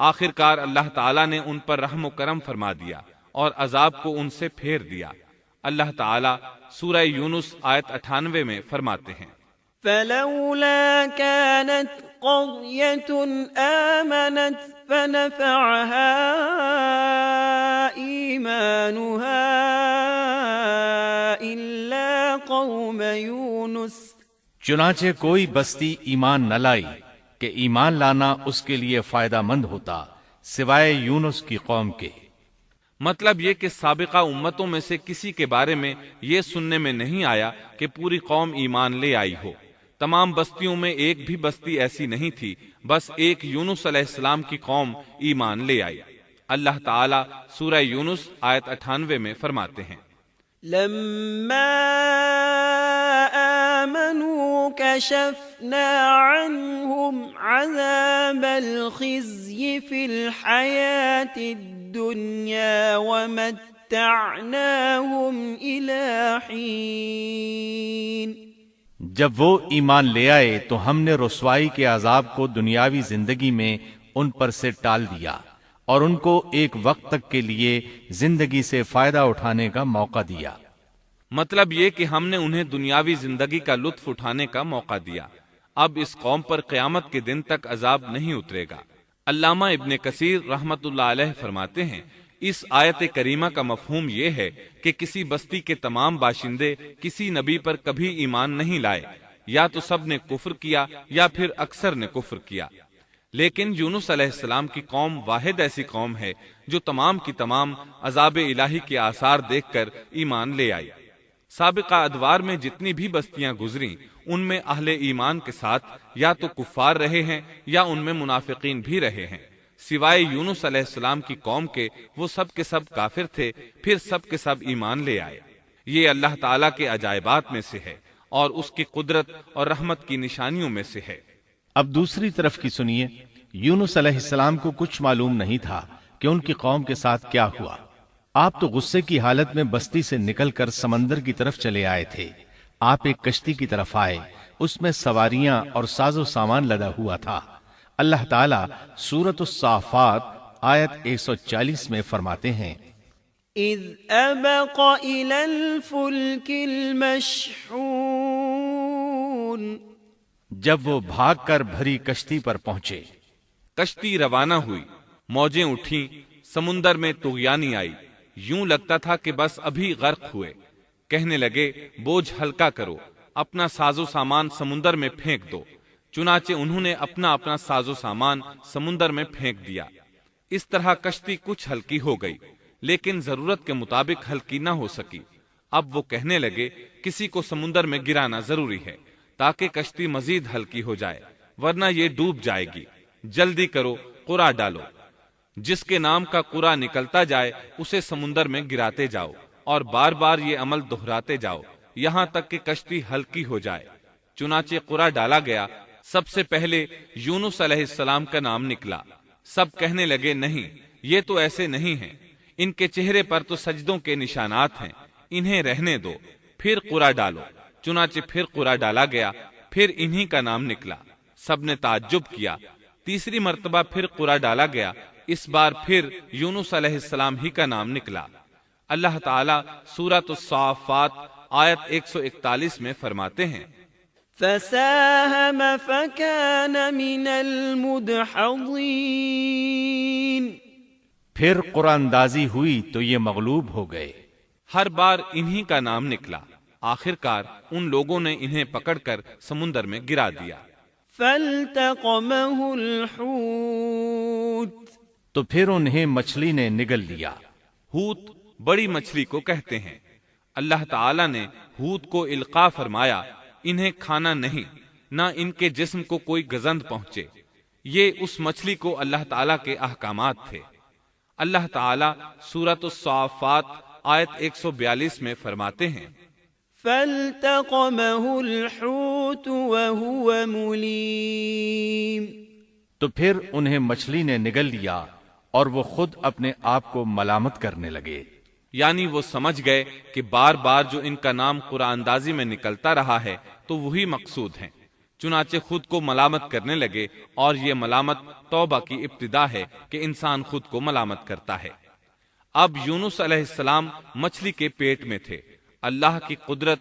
آخرکار اللہ تعالیٰ نے ان پر رحم و کرم فرما دیا اور عذاب کو ان سے پھیر دیا۔ اللہ تعالیٰ سورہ یونس آیت 98 میں فرماتے ہیں، فلولا كانت قرية آمنت فنفعها إيمانها إلا قوم يونس، چنانچہ کوئی بستی ایمان نہ لائی کہ ایمان لانا اس کے لیے فائدہ مند ہوتا سوائے یونس کی قوم کے۔ مطلب یہ کہ سابقہ امتوں میں سے کسی کے بارے میں یہ سننے میں نہیں آیا کہ پوری قوم ایمان لے آئی ہو۔ تمام بستیوں میں ایک بھی بستی ایسی نہیں تھی، بس ایک یونس علیہ السلام کی قوم ایمان لے آئی۔ اللہ تعالیٰ سورہ یونس آیت 98 میں فرماتے ہیں، لما آمنوا كشفنا عنهم عذاب الخزي في الحياة الدنيا ومتعناهم إلى حين۔ جب وہ ایمان لے آئے تو ہم نے رسوائی کے عذاب کو دنیاوی زندگی میں ان پر سے ٹال دیا اور ان کو ایک وقت تک کے لیے زندگی سے فائدہ اٹھانے کا موقع دیا۔ مطلب یہ کہ ہم نے انہیں دنیاوی زندگی کا لطف اٹھانے کا موقع دیا۔ اب اس قوم پر قیامت کے دن تک عذاب نہیں اترے گا۔ علامہ ابن کثیر رحمت اللہ علیہ فرماتے ہیں، اس آیت کریمہ کا مفہوم یہ ہے کہ کسی بستی کے تمام باشندے کسی نبی پر کبھی ایمان نہیں لائے، یا تو سب نے کفر کیا یا پھر اکثر نے کفر کیا، لیکن یونس علیہ السلام کی قوم واحد ایسی قوم ہے جو تمام کی تمام عذاب الہی کے آثار دیکھ کر ایمان لے آئی۔ سابقہ ادوار میں جتنی بھی بستیاں گزریں ان میں اہل ایمان کے ساتھ یا تو کفار رہے ہیں یا ان میں منافقین بھی رہے ہیں، سوائے یونس علیہ السلام کی قوم کے وہ سب کے سب کافر تھے، پھر سب کے سب ایمان لے آئے۔ یہ اللہ تعالیٰ کے عجائبات میں سے ہے اور اس کی قدرت اور رحمت کی نشانیوں میں سے ہے۔ اب دوسری طرف کی سنیے، یونس علیہ السلام کو کچھ معلوم نہیں تھا کہ ان کی قوم کے ساتھ کیا ہوا۔ آپ تو غصے کی حالت میں بستی سے نکل کر سمندر کی طرف چلے آئے تھے۔ آپ ایک کشتی کی طرف آئے، اس میں سواریاں اور ساز و سامان لدا ہوا تھا۔ اللہ تعالیٰ سورۃ الصافات آیت 140 میں فرماتے ہیں، اذ ابق الى الفلك المشحون، جب وہ بھاگ کر بھری کشتی پر پہنچے۔ کشتی روانہ ہوئی، موجیں اٹھیں، سمندر میں طغیانی آئی، یوں لگتا تھا کہ بس ابھی غرق ہوئے۔ کہنے لگے بوجھ ہلکا کرو، اپنا ساز و سامان سمندر میں پھینک دو۔ چنانچہ انہوں نے اپنا اپنا ساز و سامان سمندر میں پھینک دیا۔ اس طرح کشتی کچھ ہلکی ہو گئی، لیکن ضرورت کے مطابق ہلکی نہ ہو سکی۔ اب وہ کہنے لگے کسی کو سمندر میں گرانا ضروری ہے تاکہ کشتی مزید ہلکی ہو جائے، ورنہ یہ ڈوب جائے گی۔ جلدی کرو، قرع ڈالو۔ جس کے نام کا قرع نکلتا جائے اسے سمندر میں گراتے جاؤ اور بار بار یہ عمل دہراتے جاؤ یہاں تک کہ کشتی ہلکی ہو جائے۔ چنانچہ قرع ڈالا گیا۔ سب سے پہلے یونس علیہ السلام کا نام نکلا۔ سب کہنے لگے نہیں، یہ تو ایسے نہیں ہیں، ان کے چہرے پر تو سجدوں کے نشانات ہیں، انہیں رہنے دو، پھر قرع ڈالو۔ چنانچہ پھر قرع ڈالا گیا، پھر انہی کا نام نکلا۔ سب نے تعجب کیا۔ تیسری مرتبہ پھر قرع ڈالا گیا، اس بار پھر یونس علیہ السلام ہی کا نام نکلا۔ اللہ تعالیٰ سورۃ الصافات آیت 141 میں فرماتے ہیں، فساهم فكان من المدحضين، پھر قرآن اندازی ہوئی تو یہ مغلوب ہو گئے۔ ہر بار انہی کا نام نکلا۔ آخر کار ان لوگوں نے انہیں پکڑ کر سمندر میں گرا دیا۔ فالتقمه الحوت، تو پھر انہیں مچھلی نے نگل لیا۔ حوت بڑی مچھلی کو کہتے ہیں۔ اللہ تعالیٰ نے حوت کو القاء فرمایا، انہیں کھانا نہیں، نہ ان کے جسم کو کوئی گزند پہنچے۔ یہ اس مچھلی کو اللہ تعالیٰ کے احکامات تھے۔ اللہ تعالیٰ سورۃ الصافات آیت 142 میں فرماتے ہیں، فالتقمه الحوت وهو مليم، تو پھر انہیں مچھلی نے نگل لیا اور وہ خود اپنے آپ کو ملامت کرنے لگے۔ یعنی وہ سمجھ گئے کہ بار بار جو ان کا نام قرآن اندازی میں نکلتا رہا ہے تو وہی مقصود ہیں، چنانچہ خود کو ملامت کرنے لگے، اور یہ ملامت توبہ کی ابتدا ہے کہ انسان خود کو ملامت کرتا ہے۔ اب یونس علیہ السلام مچھلی کے پیٹ میں تھے۔ اللہ کی قدرت،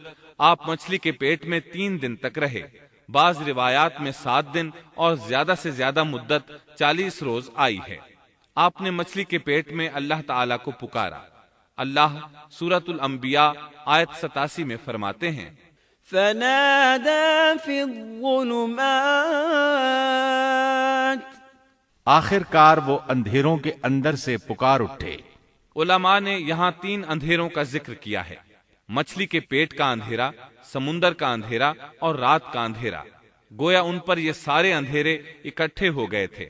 آپ مچھلی کے پیٹ میں 3 دن تک رہے، بعض روایات میں 7 دن اور زیادہ سے زیادہ مدت 40 روز آئی ہے۔ آپ نے مچھلی کے پیٹ میں اللہ تعالیٰ کو پکارا۔ اللہ سورۃ الانبیاء آیت 87 میں فرماتے ہیں، فنادى في الظلمات، آخر کار وہ اندھیروں کے اندر سے پکار اٹھے۔ علماء نے یہاں 3 اندھیروں کا ذکر کیا ہے، مچھلی کے پیٹ کا اندھیرا، سمندر کا اندھیرا اور رات کا اندھیرا۔ گویا ان پر یہ سارے اندھیرے اکٹھے ہو گئے تھے۔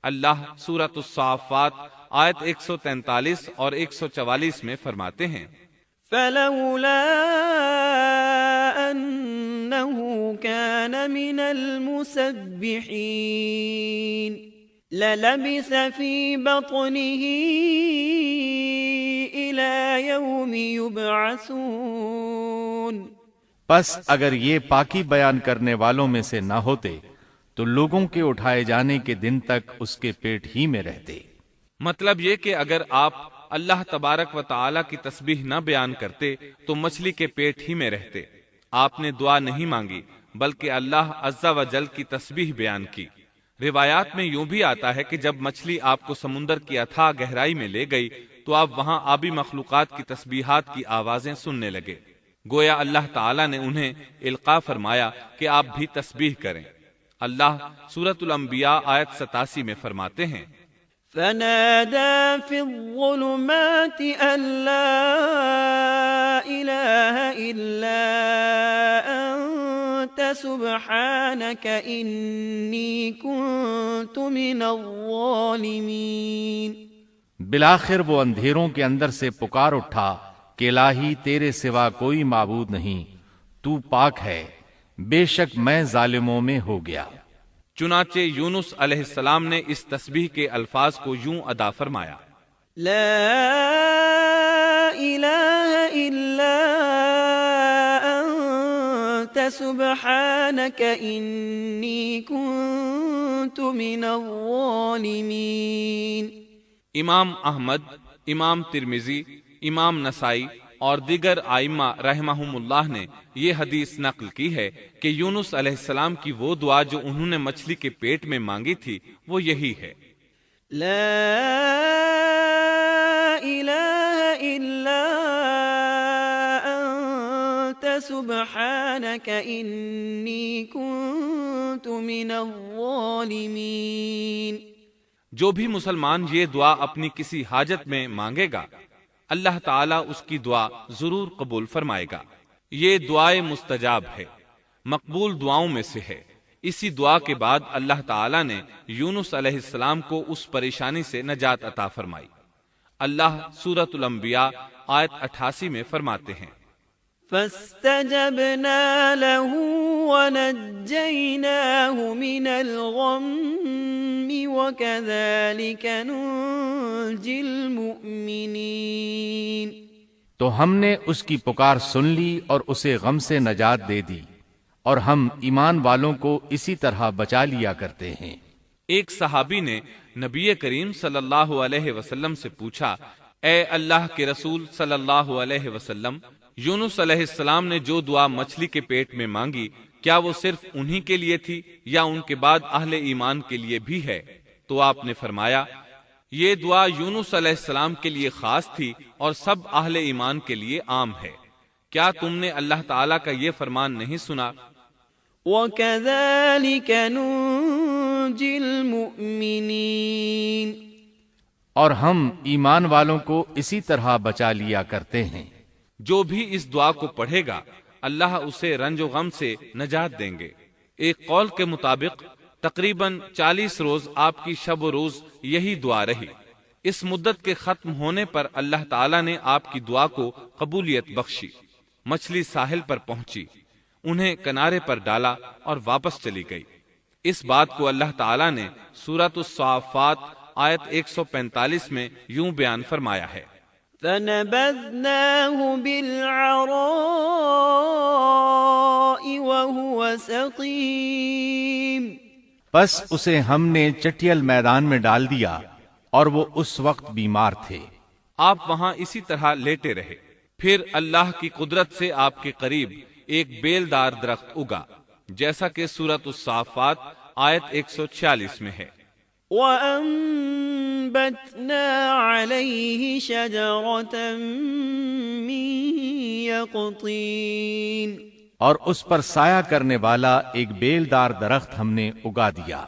اللہ سورۃ الصافات آیت 143 اور 144 میں فرماتے ہیں فلولا أنه كان من المسبحين للبث في بطنه إلى يوم يبعثون۔ پس اگر یہ پاکی بیان کرنے والوں میں سے نہ ہوتے تو لوگوں کے اٹھائے جانے کے دن تک اس کے پیٹ ہی میں رہتے۔ مطلب یہ کہ اگر آپ اللہ تبارک و تعالی کی تسبیح نہ بیان کرتے تو مچھلی کے پیٹ ہی میں رہتے۔ آپ نے دعا نہیں مانگی بلکہ اللہ عز و جل کی تسبیح بیان کی۔ روایات میں یوں بھی آتا ہے کہ جب مچھلی آپ کو سمندر کی اتھاہ گہرائی میں لے گئی تو آپ وہاں آبی مخلوقات کی تسبیحات کی آوازیں سننے لگے، گویا اللہ تعالی نے انہیں القاء فرمایا کہ آپ بھی تسبیح کریں۔ اللہ سورۃ الانبیاء آیت 87 میں فرماتے ہیں فنادى في الظلمات أن لا إله إلا أنت سبحانك إني كنت من الظالمين۔ بالآخر وہ اندھیروں کے اندر سے پکار اٹھا کہ الہی تیرے سوا کوئی معبود نہیں، تو پاک ہے، بے شک میں ظالموں میں ہو گیا۔ چنانچہ یونس علیہ السلام نے اس تسبیح کے الفاظ کو یوں ادا فرمایا لا إله إلا أنت سبحانك إني كنت من الظالمين۔ امام احمد، امام ترمذی، امام نسائی اور دیگر ائمہ رحمہم اللہ نے یہ حدیث نقل کی ہے کہ یونس علیہ السلام کی وہ دعا جو انہوں نے مچھلی کے پیٹ میں مانگی تھی وہ یہی ہے لا إله إلا أنت سبحانك إني كنت من الظالمين۔ جو بھی مسلمان یہ دعا اپنی کسی حاجت میں مانگے گا اللہ تعالیٰ اس کی دعا ضرور قبول فرمائے گا۔ یہ دعائے مستجاب ہے، مقبول دعاؤں میں سے ہے۔ اسی دعا کے بعد اللہ تعالیٰ نے یونس علیہ السلام کو اس پریشانی سے نجات عطا فرمائی۔ اللہ سورۃ الانبیاء آیت 88 میں فرماتے ہیں فاستجبنا له ونجيناه من الغم وكذلك ننجي المؤمنين۔ تو ہم نے اس کی پکار سن لی اور اسے غم سے نجات دے دی، اور ہم ایمان والوں کو اسی طرح بچا لیا کرتے ہیں۔ ایک صحابی نے نبی کریم صلی اللہ علیہ وسلم سے پوچھا، اے اللہ کے رسول صلی اللہ علیہ وسلم، یونس علیہ السلام نے جو دعا مچھلی کے پیٹ میں مانگی کیا وہ صرف انہی کے لیے تھی یا ان کے بعد اہل ایمان کے لیے بھی ہے؟ تو آپ نے فرمایا یہ دعا یونس علیہ السلام کے لیے خاص تھی اور سب اہل ایمان کے لیے عام ہے۔ کیا تم نے اللہ تعالیٰ کا یہ فرمان نہیں سنا؟ وَكَذَلِكَ نُنْجِي الْمُؤْمِنِينَ۔ اور ہم ایمان والوں کو اسی طرح بچا لیا کرتے ہیں۔ جو بھی اس دعا کو پڑھے گا اللہ اسے رنج و غم سے نجات دیں گے۔ ایک قول کے مطابق تقریباً 40 روز آپ کی شب و روز یہی دعا رہی۔ اس مدت کے ختم ہونے پر اللہ تعالیٰ نے آپ کی دعا کو قبولیت بخشی۔ مچھلی ساحل پر پہنچی، انہیں کنارے پر ڈالا اور واپس چلی گئی۔ اس بات کو اللہ تعالیٰ نے سورۃ الصافات آیت 145 میں یوں بیان فرمایا ہے فَنَبَذْنَاهُ بِالْعَرَاءِ وَهُوَ سَقِيمٌ۔ پس اسے ہم نے چٹیل میدان میں ڈال دیا اور وہ اس وقت بیمار تھے۔ آپ وہاں اسی طرح لیٹے رہے۔ پھر اللہ کی قدرت سے آپ کے قریب ایک بیلدار درخت اگا، جیسا کہ سورۃ الصافات آیت 146 میں ہے۔ وَأَنبَتْنَا عَلَيْهِ شَجَرَةً مِّن يَقْطِينٍ۔ اور اس پر سایہ کرنے والا ایک بیلدار درخت ہم نے اگا دیا۔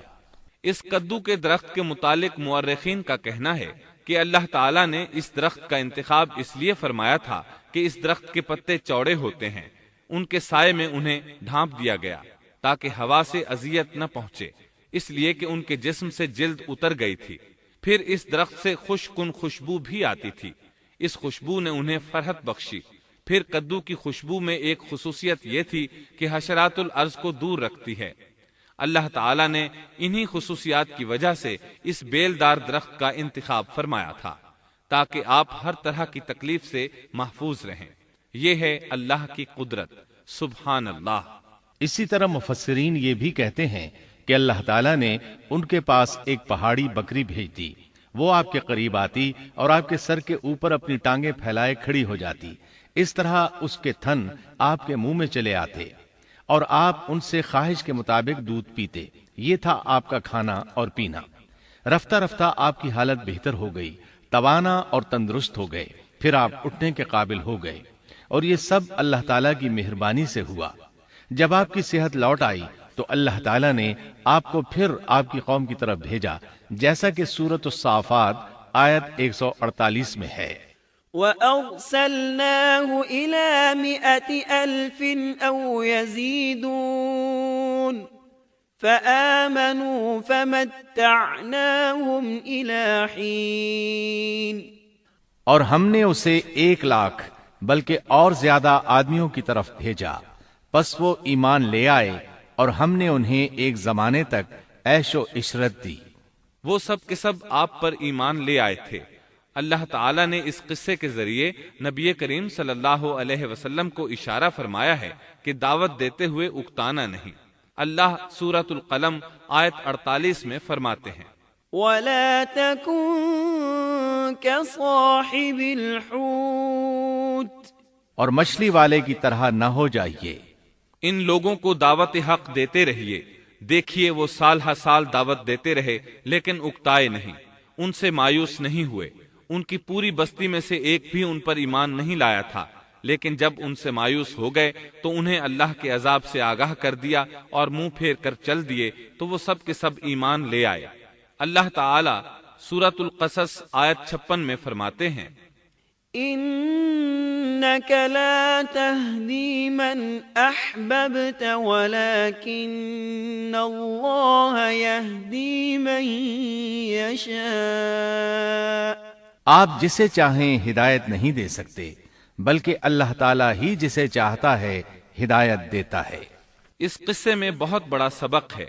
اس کدو کے درخت کے متعلق مورخین کا کہنا ہے کہ اللہ تعالیٰ نے اس درخت کا انتخاب اس لیے فرمایا تھا کہ اس درخت کے پتے چوڑے ہوتے ہیں، ان کے سائے میں انہیں ڈھانپ دیا گیا تاکہ ہوا سے اذیت نہ پہنچے، اس لیے کہ ان کے جسم سے جلد اتر گئی تھی۔ پھر اس درخت سے خوش کن خوشبو بھی آتی تھی، اس خوشبو نے انہیں فرحت بخشی۔ پھر کدو کی خوشبو میں ایک خصوصیت یہ تھی کہ حشرات الارض کو دور رکھتی ہے۔ اللہ تعالیٰ نے انہی خصوصیات کی وجہ سے اس بیلدار درخت کا انتخاب فرمایا تھا تاکہ آپ ہر طرح کی تکلیف سے محفوظ رہیں۔ یہ ہے اللہ کی قدرت، سبحان اللہ۔ اسی طرح مفسرین یہ بھی کہتے ہیں کہ اللہ تعالیٰ نے ان کے پاس ایک پہاڑی بکری بھیج دی، وہ آپ کے قریب آتی اور آپ کے سر کے اوپر اپنی ٹانگیں پھیلائے کھڑی ہو جاتی، اس طرح اس کے تھن آپ کے منہ میں چلے آتے اور آپ ان سے خواہش کے مطابق دودھ پیتے۔ یہ تھا آپ کا کھانا اور پینا۔ رفتہ رفتہ آپ کی حالت بہتر ہو گئی، توانا اور تندرست ہو گئے، پھر آپ اٹھنے کے قابل ہو گئے، اور یہ سب اللہ تعالیٰ کی مہربانی سے ہوا۔ جب آپ کی صحت لوٹ آئی تو اللہ تعالیٰ نے آپ کو پھر آپ کی قوم کی طرف بھیجا، جیسا کہ سورۃ الصافات آیت 148 میں ہے۔ وَأَرْسَلْنَاهُ إِلَى 100,000 أَوْ يَزِيدُونَ فَآمَنُوا فَمَتَّعْنَاهُمْ إِلَى حِينٍ۔ اور ہم نے اسے 1,00,000 بلکہ اور زیادہ آدمیوں کی طرف بھیجا، پس وہ ایمان لے آئے اور ہم نے انہیں ایک زمانے تک عیش و عشرت دی۔ وہ سب کے سب آپ پر ایمان لے آئے تھے۔ اللہ تعالیٰ نے اس قصے کے ذریعے نبی کریم صلی اللہ علیہ وسلم کو اشارہ فرمایا ہے کہ دعوت دیتے ہوئے اکتانا نہیں۔ اللہ سورۃ القلم آیت 48 میں فرماتے ہیں، وَلَا تَكُن كَصَاحِبِ الْحُوتِ، اور مچھلی والے کی طرح نہ ہو جائیے۔ ان لوگوں کو دعوت حق دیتے رہیے۔ دیکھیے وہ سال ہر سال دعوت دیتے رہے لیکن اکتائے نہیں، ان سے مایوس نہیں ہوئے۔ ان کی پوری بستی میں سے ایک بھی ان پر ایمان نہیں لایا تھا، لیکن جب ان سے مایوس ہو گئے تو انہیں اللہ کے عذاب سے آگاہ کر دیا اور منہ پھیر کر چل دیے تو وہ سب کے سب ایمان لے آئے۔ اللہ تعالی سورۃ القصص آیت 56 میں فرماتے ہیں، إنك لا تهدي من أحببت ولكن الله يهدي من يشاء۔ آپ جسے چاہیں ہدایت نہیں دے سکتے، بلکہ اللہ تعالیٰ ہی جسے چاہتا ہے ہدایت دیتا ہے۔ اس قصے میں بہت بڑا سبق ہے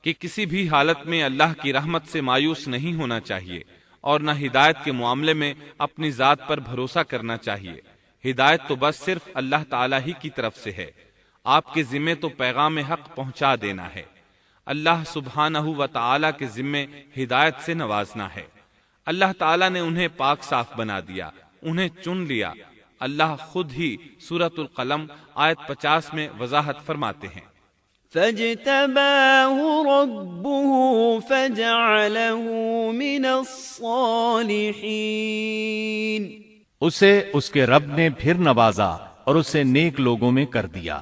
کہ کسی بھی حالت میں اللہ کی رحمت سے مایوس نہیں ہونا چاہیے اور نہ ہدایت کے معاملے میں اپنی ذات پر بھروسہ کرنا چاہیے۔ ہدایت تو بس صرف اللہ تعالیٰ ہی کی طرف سے ہے، آپ کے ذمے تو پیغام حق پہنچا دینا ہے۔ اللہ سبحانہ و تعالیٰ کے ذمے ہدایت سے نوازنا ہے۔ اللہ تعالیٰ نے انہیں پاک صاف بنا دیا، انہیں چن لیا۔ اللہ خود ہی سورۃ القلم آیت 50 میں وضاحت فرماتے ہیں، فاجتباه ربه فجعله من الصالحين۔ اسے اس کے رب نے پھر نوازا اور اسے نیک لوگوں میں کر دیا۔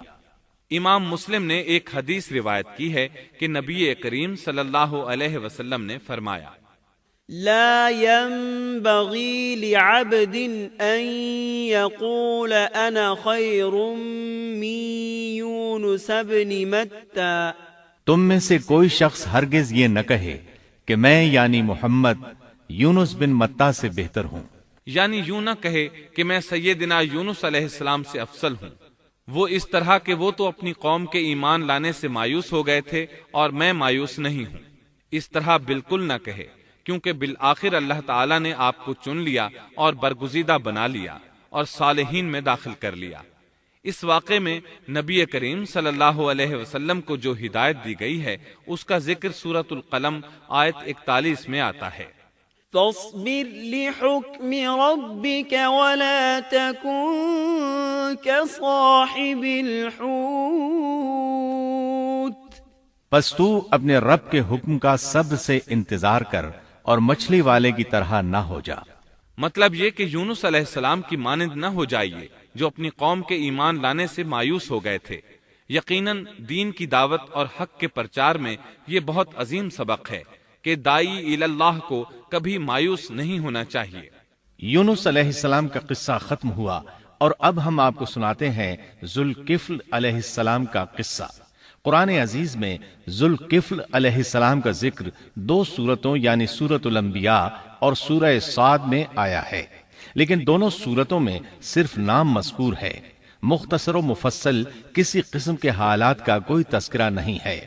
امام مسلم نے ایک حدیث روایت کی ہے کہ نبی کریم صلی اللہ علیہ وسلم نے فرمایا، لا ينبغي لعبد أن يقول أنا خير من يونس بن متى۔ تم میں سے کوئی شخص ہرگز یہ نہ کہے کہ میں یعنی محمد یونس بن متا سے بہتر ہوں، یعنی یوں نہ کہے کہ میں سیدنا یونس علیہ السلام سے افضل ہوں۔ وہ اس طرح کہ وہ تو اپنی قوم کے ایمان لانے سے مایوس ہو گئے تھے اور میں مایوس نہیں ہوں، اس طرح بالکل نہ کہے، کیونکہ بالآخر اللہ تعالیٰ نے آپ کو چن لیا اور برگزیدہ بنا لیا اور صالحین میں داخل کر لیا۔ اس واقعے میں نبی کریم صلی اللہ علیہ وسلم کو جو ہدایت دی گئی ہے اس کا ذکر سورۃ القلم آیت 41 میں آتا ہے، فاصبر لحكم ربك ولا تكن كصاحب الحوت۔ پس تو اپنے رب کے حکم کا صبر سے انتظار کر اور مچھلی والے کی طرح نہ ہو جا۔ مطلب یہ کہ یونس علیہ السلام کی مانند نہ ہو جائیے جو اپنی قوم کے ایمان لانے سے مایوس ہو گئے تھے۔ یقیناً دین کی دعوت اور حق کے پرچار میں یہ بہت عظیم سبق ہے کہ داعی اللہ کو کبھی مایوس نہیں ہونا چاہیے۔ یونس علیہ السلام کا قصہ ختم ہوا اور اب ہم آپ کو سناتے ہیں ذوالکفل علیہ السلام کا قصہ۔ قرآن عزیز میں ذوالکفل علیہ السلام کا ذکر 2 سورتوں یعنی سورۃ الانبیاء اور سورہ صاد میں آیا ہے، لیکن دونوں سورتوں میں صرف نام مذکور ہے، مختصر و مفصل کسی قسم کے حالات کا کوئی تذکرہ نہیں ہے۔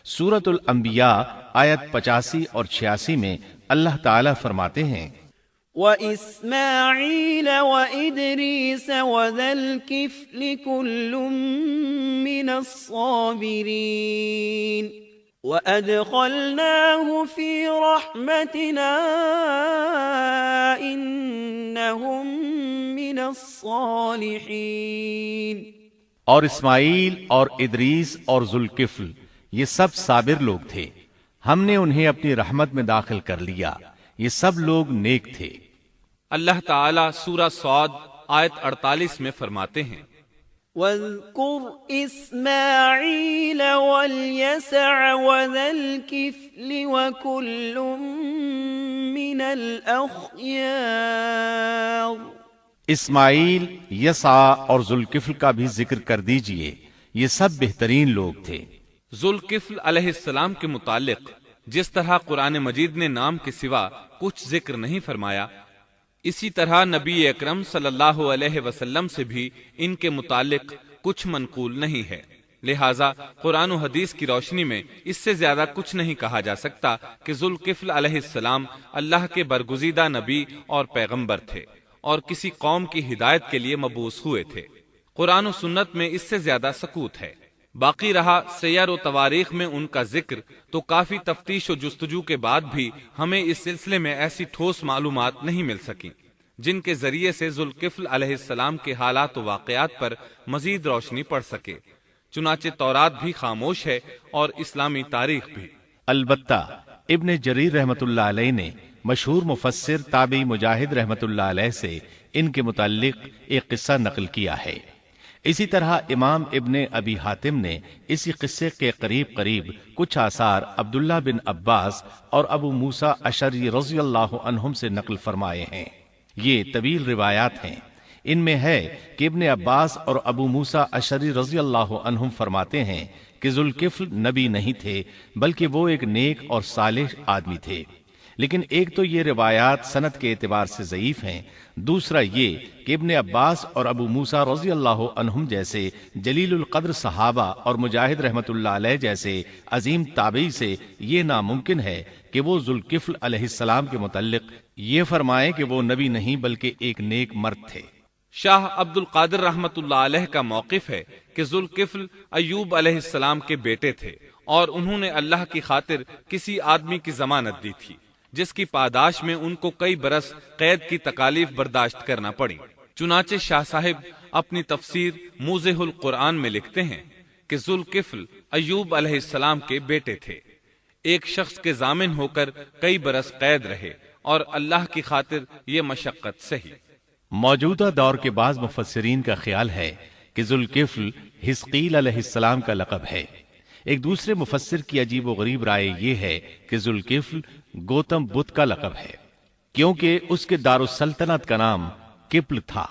سورۃ الانبیاء آیت 85 اور 86 میں اللہ تعالیٰ فرماتے ہیں وَإِسْمَاعِيلَ وَإِدْرِيسَ وَذَا الْكِفْلِ كُلٌّ مِّنَ الصَّابِرِينَ وَأَدْخَلْنَاهُ فِي رَحْمَتِنَا إِنَّهُم مِّنَ الصَّالِحِينَ۔ اور اسماعیل اور ادریس اور ذوالکفل یہ سب صابر لوگ تھے، ہم نے انہیں اپنی رحمت میں داخل کر لیا، یہ سب لوگ نیک تھے۔ اللہ تعالیٰ سورہ صاد آیت 48 میں فرماتے ہیں وَاذْكُرْ إِسْمَاعِيلَ وَالْيَسَعَ وَذَا الْكِفْلِ وَكُلٌّ مِّنَ الْأَخْيَارِ۔ اسماعیل، یسع اور ذوالکفل کا بھی ذکر کر دیجئے، یہ سب بہترین لوگ تھے۔ ذوالکفل علیہ السلام کے متعلق جس طرح قرآن مجید نے نام کے سوا کچھ ذکر نہیں فرمایا، اسی طرح نبی اکرم صلی اللہ علیہ وسلم سے بھی ان کے متعلق کچھ منقول نہیں ہے، لہٰذا قرآن و حدیث کی روشنی میں اس سے زیادہ کچھ نہیں کہا جا سکتا کہ ذوالکفل علیہ السلام اللہ کے برگزیدہ نبی اور پیغمبر تھے اور کسی قوم کی ہدایت کے لیے مبعوث ہوئے تھے۔ قرآن و سنت میں اس سے زیادہ سکوت ہے۔ باقی رہا سیر و تواریخ میں ان کا ذکر، تو کافی تفتیش و جستجو کے بعد بھی ہمیں اس سلسلے میں ایسی ٹھوس معلومات نہیں مل سکیں جن کے ذریعے سے ذوالکفل علیہ السلام کے حالات و واقعات پر مزید روشنی پڑ سکے۔ چنانچہ تورات بھی خاموش ہے اور اسلامی تاریخ بھی۔ البتہ ابن جریر رحمت اللہ علیہ نے مشہور مفسر تابعی مجاہد رحمت اللہ علیہ سے ان کے متعلق ایک قصہ نقل کیا ہے۔ اسی طرح امام ابن ابی حاتم نے اسی قصے کے قریب قریب کچھ آثار عبداللہ بن عباس اور ابو موسیٰ اشعری رضی اللہ عنہم سے نقل فرمائے ہیں۔ یہ طویل روایات ہیں۔ ان میں ہے کہ ابن عباس اور ابو موسیٰ اشعری رضی اللہ عنہم فرماتے ہیں کہ ذوالکفل نبی نہیں تھے، بلکہ وہ ایک نیک اور صالح آدمی تھے۔ لیکن ایک تو یہ روایات سند کے اعتبار سے ضعیف ہیں، دوسرا یہ کہ ابن عباس اور ابو موسیٰ رضی اللہ عنہم جیسے جلیل القدر صحابہ اور مجاہد رحمت اللہ علیہ جیسے عظیم تابعی سے یہ ناممکن ہے کہ وہ ذوالکفل علیہ السلام کے متعلق یہ فرمائیں کہ وہ نبی نہیں بلکہ ایک نیک مرد تھے۔ شاہ عبد القادر رحمت اللہ علیہ کا موقف ہے کہ ذوالکفل ایوب علیہ السلام کے بیٹے تھے اور انہوں نے اللہ کی خاطر کسی آدمی کی ضمانت دی تھی جس کی پاداش میں ان کو کئی برس قید کی تکالیف برداشت کرنا پڑی۔ چنانچہ شاہ صاحب اپنی تفسیر موضح القرآن میں لکھتے ہیں کہ ذوالکفل ایوب علیہ السلام کے بیٹے تھے، ایک شخص کے ضامن ہو کر کئی برس قید رہے اور اللہ کی خاطر یہ مشقت سہی۔ موجودہ دور کے بعض مفسرین کا خیال ہے کہ ذوالکفل حزقیل علیہ السلام کا لقب ہے۔ ایک دوسرے مفسر کی عجیب و غریب رائے یہ ہے کہ ذوالکفل گوتم بدھ کا لقب ہے، کیونکہ اس کے دارالسلطنت کا نام کفل تھا،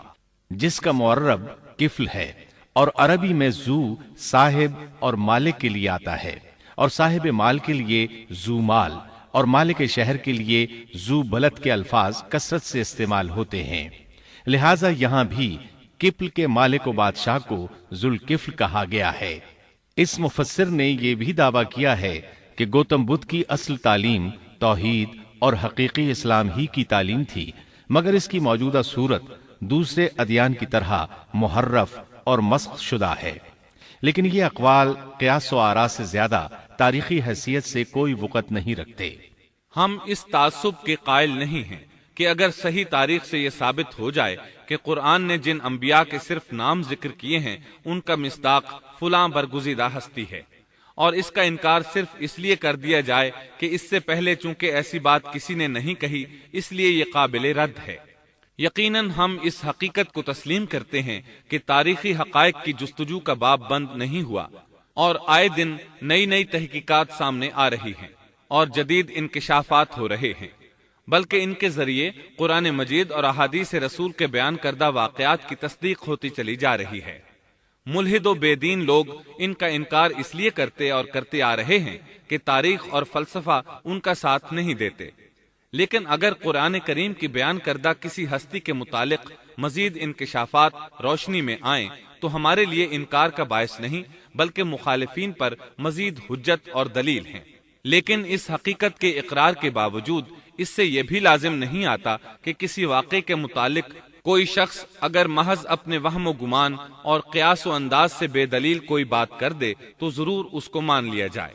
جس کا معرب کفل ہے، اور عربی میں ذو صاحب اور مالک کے لیے آتا ہے، اور صاحب مال کے لیے ذو مال اور مالک شہر کے لیے ذو بلد کے الفاظ کثرت سے استعمال ہوتے ہیں، لہٰذا یہاں بھی کفل کے مالک و بادشاہ کو ذوالکفل کہا گیا ہے۔ اس مفسر نے یہ بھی دعویٰ کیا ہے کہ گوتم بدھ کی اصل تعلیم توحید اور حقیقی اسلام ہی کی تعلیم تھی، مگر اس کی موجودہ صورت دوسرے ادیان کی طرح محرف اور مسخ شدہ ہے۔ لیکن یہ اقوال قیاس و آراء سے زیادہ تاریخی حیثیت سے کوئی وقت نہیں رکھتے۔ ہم اس تعصب کے قائل نہیں ہیں کہ اگر صحیح تاریخ سے یہ ثابت ہو جائے کہ قرآن نے جن انبیاء کے صرف نام ذکر کیے ہیں ان کا مصداق فلاں برگزیدہ ہستی ہے، اور اس کا انکار صرف اس لیے کر دیا جائے کہ اس سے پہلے چونکہ ایسی بات کسی نے نہیں کہی اس لیے یہ قابل رد ہے۔ یقیناً ہم اس حقیقت کو تسلیم کرتے ہیں کہ تاریخی حقائق کی جستجو کا باب بند نہیں ہوا، اور آئے دن نئی نئی تحقیقات سامنے آ رہی ہیں اور جدید انکشافات ہو رہے ہیں، بلکہ ان کے ذریعے قرآن مجید اور احادیث رسول کے بیان کردہ واقعات کی تصدیق ہوتی چلی جا رہی ہے۔ ملحد و بے دین لوگ ان کا انکار اس لیے کرتے اور کرتے آ رہے ہیں کہ تاریخ اور فلسفہ ان کا ساتھ نہیں دیتے، لیکن اگر قرآن کریم کی بیان کردہ کسی ہستی کے متعلق مزید انکشافات روشنی میں آئیں تو ہمارے لیے انکار کا باعث نہیں بلکہ مخالفین پر مزید حجت اور دلیل ہیں۔ لیکن اس حقیقت کے اقرار کے باوجود اس سے یہ بھی لازم نہیں آتا کہ کسی واقعے کے متعلق کوئی شخص اگر محض اپنے وہم و گمان اور قیاس و انداز سے بے دلیل کوئی بات کر دے تو ضرور اس کو مان لیا جائے۔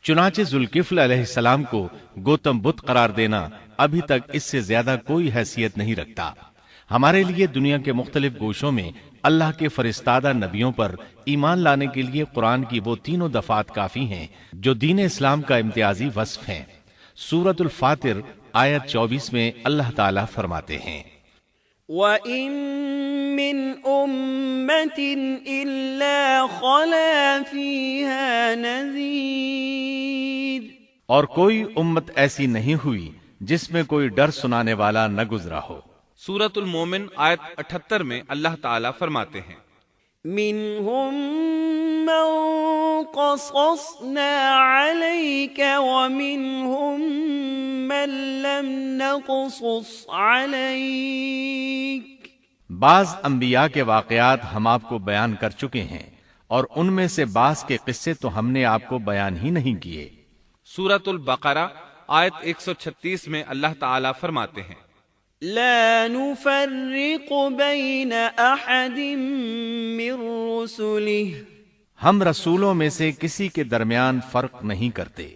چنانچہ ذوالکفل علیہ السلام کو گوتم بدھ قرار دینا ابھی تک اس سے زیادہ کوئی حیثیت نہیں رکھتا۔ ہمارے لیے دنیا کے مختلف گوشوں میں اللہ کے فرستادہ نبیوں پر ایمان لانے کے لیے قرآن کی وہ تینوں دفعات کافی ہیں جو دین اسلام کا امتیازی وصف ہیں۔ سورۃ الفاتر آیت 24 میں اللہ تعالیٰ فرماتے ہیں، وَإِن مِّنْ أُمَّةٍ إِلَّا خَلَا فِيهَا نَذِيرٌ، اور کوئی امت ایسی نہیں ہوئی جس میں کوئی ڈر سنانے والا نہ گزرا ہو۔ سورۃ المومن آیت 78 میں اللہ تعالیٰ فرماتے ہیں، منهم من قصصنا عليك ومنهم من لم نقصص عليك، بعض انبیاء کے واقعات ہم آپ کو بیان کر چکے ہیں اور ان میں سے بعض کے قصے تو ہم نے آپ کو بیان ہی نہیں کیے۔ سورۃ البقرہ آیت 136 میں اللہ تعالیٰ فرماتے ہیں، لا نفرق بين احد من رسله، ہم رسولوں میں سے کسی کے درمیان فرق نہیں کرتے۔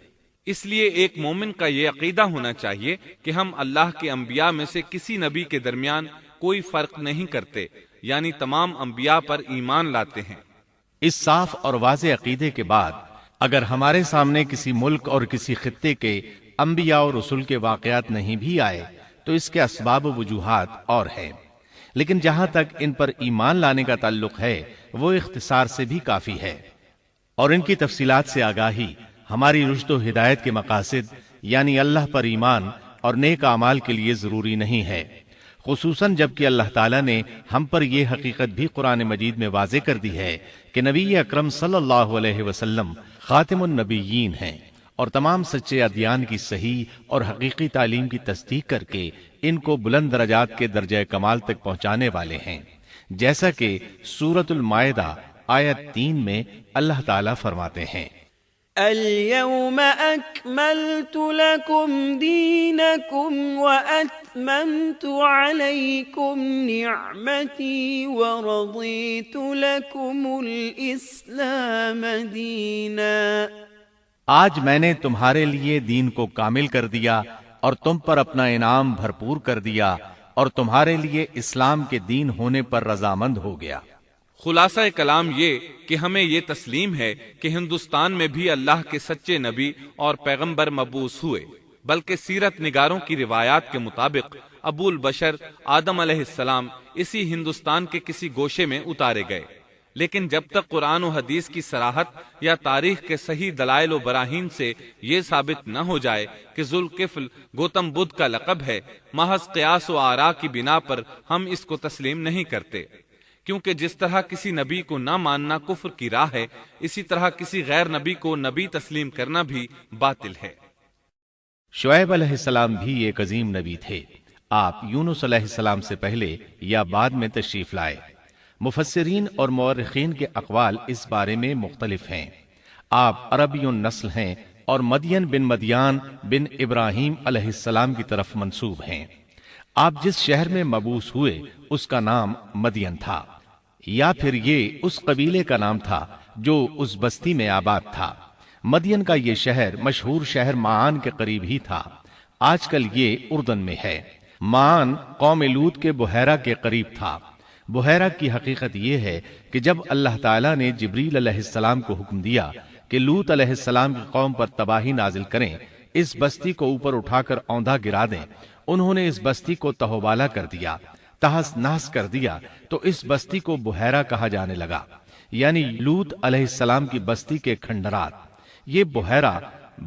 اس لیے ایک مومن کا یہ عقیدہ ہونا چاہیے کہ ہم اللہ کے انبیاء میں سے کسی نبی کے درمیان کوئی فرق نہیں کرتے، یعنی تمام انبیاء پر ایمان لاتے ہیں۔ اس صاف اور واضح عقیدے کے بعد اگر ہمارے سامنے کسی ملک اور کسی خطے کے انبیاء اور رسول کے واقعات نہیں بھی آئے تو اس کے اسباب و وجوہات اور ہیں، لیکن جہاں تک ان پر ایمان لانے کا تعلق ہے وہ اختصار سے بھی کافی ہے، اور ان کی تفصیلات سے آگاہی ہماری رشد و ہدایت کے مقاصد یعنی اللہ پر ایمان اور نیک اعمال کے لیے ضروری نہیں ہے، خصوصاً جبکہ اللہ تعالیٰ نے ہم پر یہ حقیقت بھی قرآن مجید میں واضح کر دی ہے کہ نبی اکرم صلی اللہ علیہ وسلم خاتم النبیین ہیں اور تمام سچے ادیان کی صحیح اور حقیقی تعلیم کی تصدیق کر کے ان کو بلند درجات کے درجہ کمال تک پہنچانے والے ہیں، جیسا کہ سورۃ المائدہ آیت 3 میں اللہ تعالیٰ فرماتے ہیں، اليوم اکملت لکم دینکم واتممت علیکم نعمتی ورضیت لکم الاسلام دینا، آج میں نے تمہارے لیے دین کو کامل کر دیا اور تم پر اپنا انعام بھرپور کر دیا اور تمہارے لیے اسلام کے دین ہونے پر رضامند ہو گیا۔ خلاصہ کلام یہ کہ ہمیں یہ تسلیم ہے کہ ہندوستان میں بھی اللہ کے سچے نبی اور پیغمبر مبعوث ہوئے، بلکہ سیرت نگاروں کی روایات کے مطابق ابو البشر آدم علیہ السلام اسی ہندوستان کے کسی گوشے میں اتارے گئے، لیکن جب تک قرآن و حدیث کی صراحت یا تاریخ کے صحیح دلائل و براہین سے یہ ثابت نہ ہو جائے کہ ذوالکفل گوتم بدھ کا لقب ہے، محض قیاس و آراء کی بنا پر ہم اس کو تسلیم نہیں کرتے، کیونکہ جس طرح کسی نبی کو نہ ماننا کفر کی راہ ہے، اسی طرح کسی غیر نبی کو نبی تسلیم کرنا بھی باطل ہے۔ شعیب علیہ السلام بھی ایک عظیم نبی تھے، آپ یونس علیہ السلام سے پہلے یا بعد میں تشریف لائے۔ مفسرین اور مورخین کے اقوال اس بارے میں مختلف ہیں۔ آپ عربی النسل ہیں اور مدین بن مدیان بن ابراہیم علیہ السلام کی طرف منسوب ہیں۔ آپ جس شہر میں مبعوث ہوئے اس کا نام مدین تھا، یا پھر یہ اس قبیلے کا نام تھا جو اس بستی میں آباد تھا۔ مدین کا یہ شہر مشہور شہر معان کے قریب ہی تھا، آج کل یہ اردن میں ہے۔ معان قوم لوط کے بحیرہ کے قریب تھا۔ بحیرہ کی حقیقت یہ ہے کہ جب اللہ تعالیٰ نے جبریل علیہ السلام کو حکم دیا کہ لوط علیہ السلام کی قوم پر تباہی نازل کریں، اس بستی کو اوپر اٹھا کر اوندھا گرا دیں، انہوں نے اس بستی کو تہوبالا کر دیا، تہس نہس کر دیا، تو اس بستی کو بحیرہ کہا جانے لگا، یعنی لوط علیہ السلام کی بستی کے کھنڈرات۔ یہ بحیرہ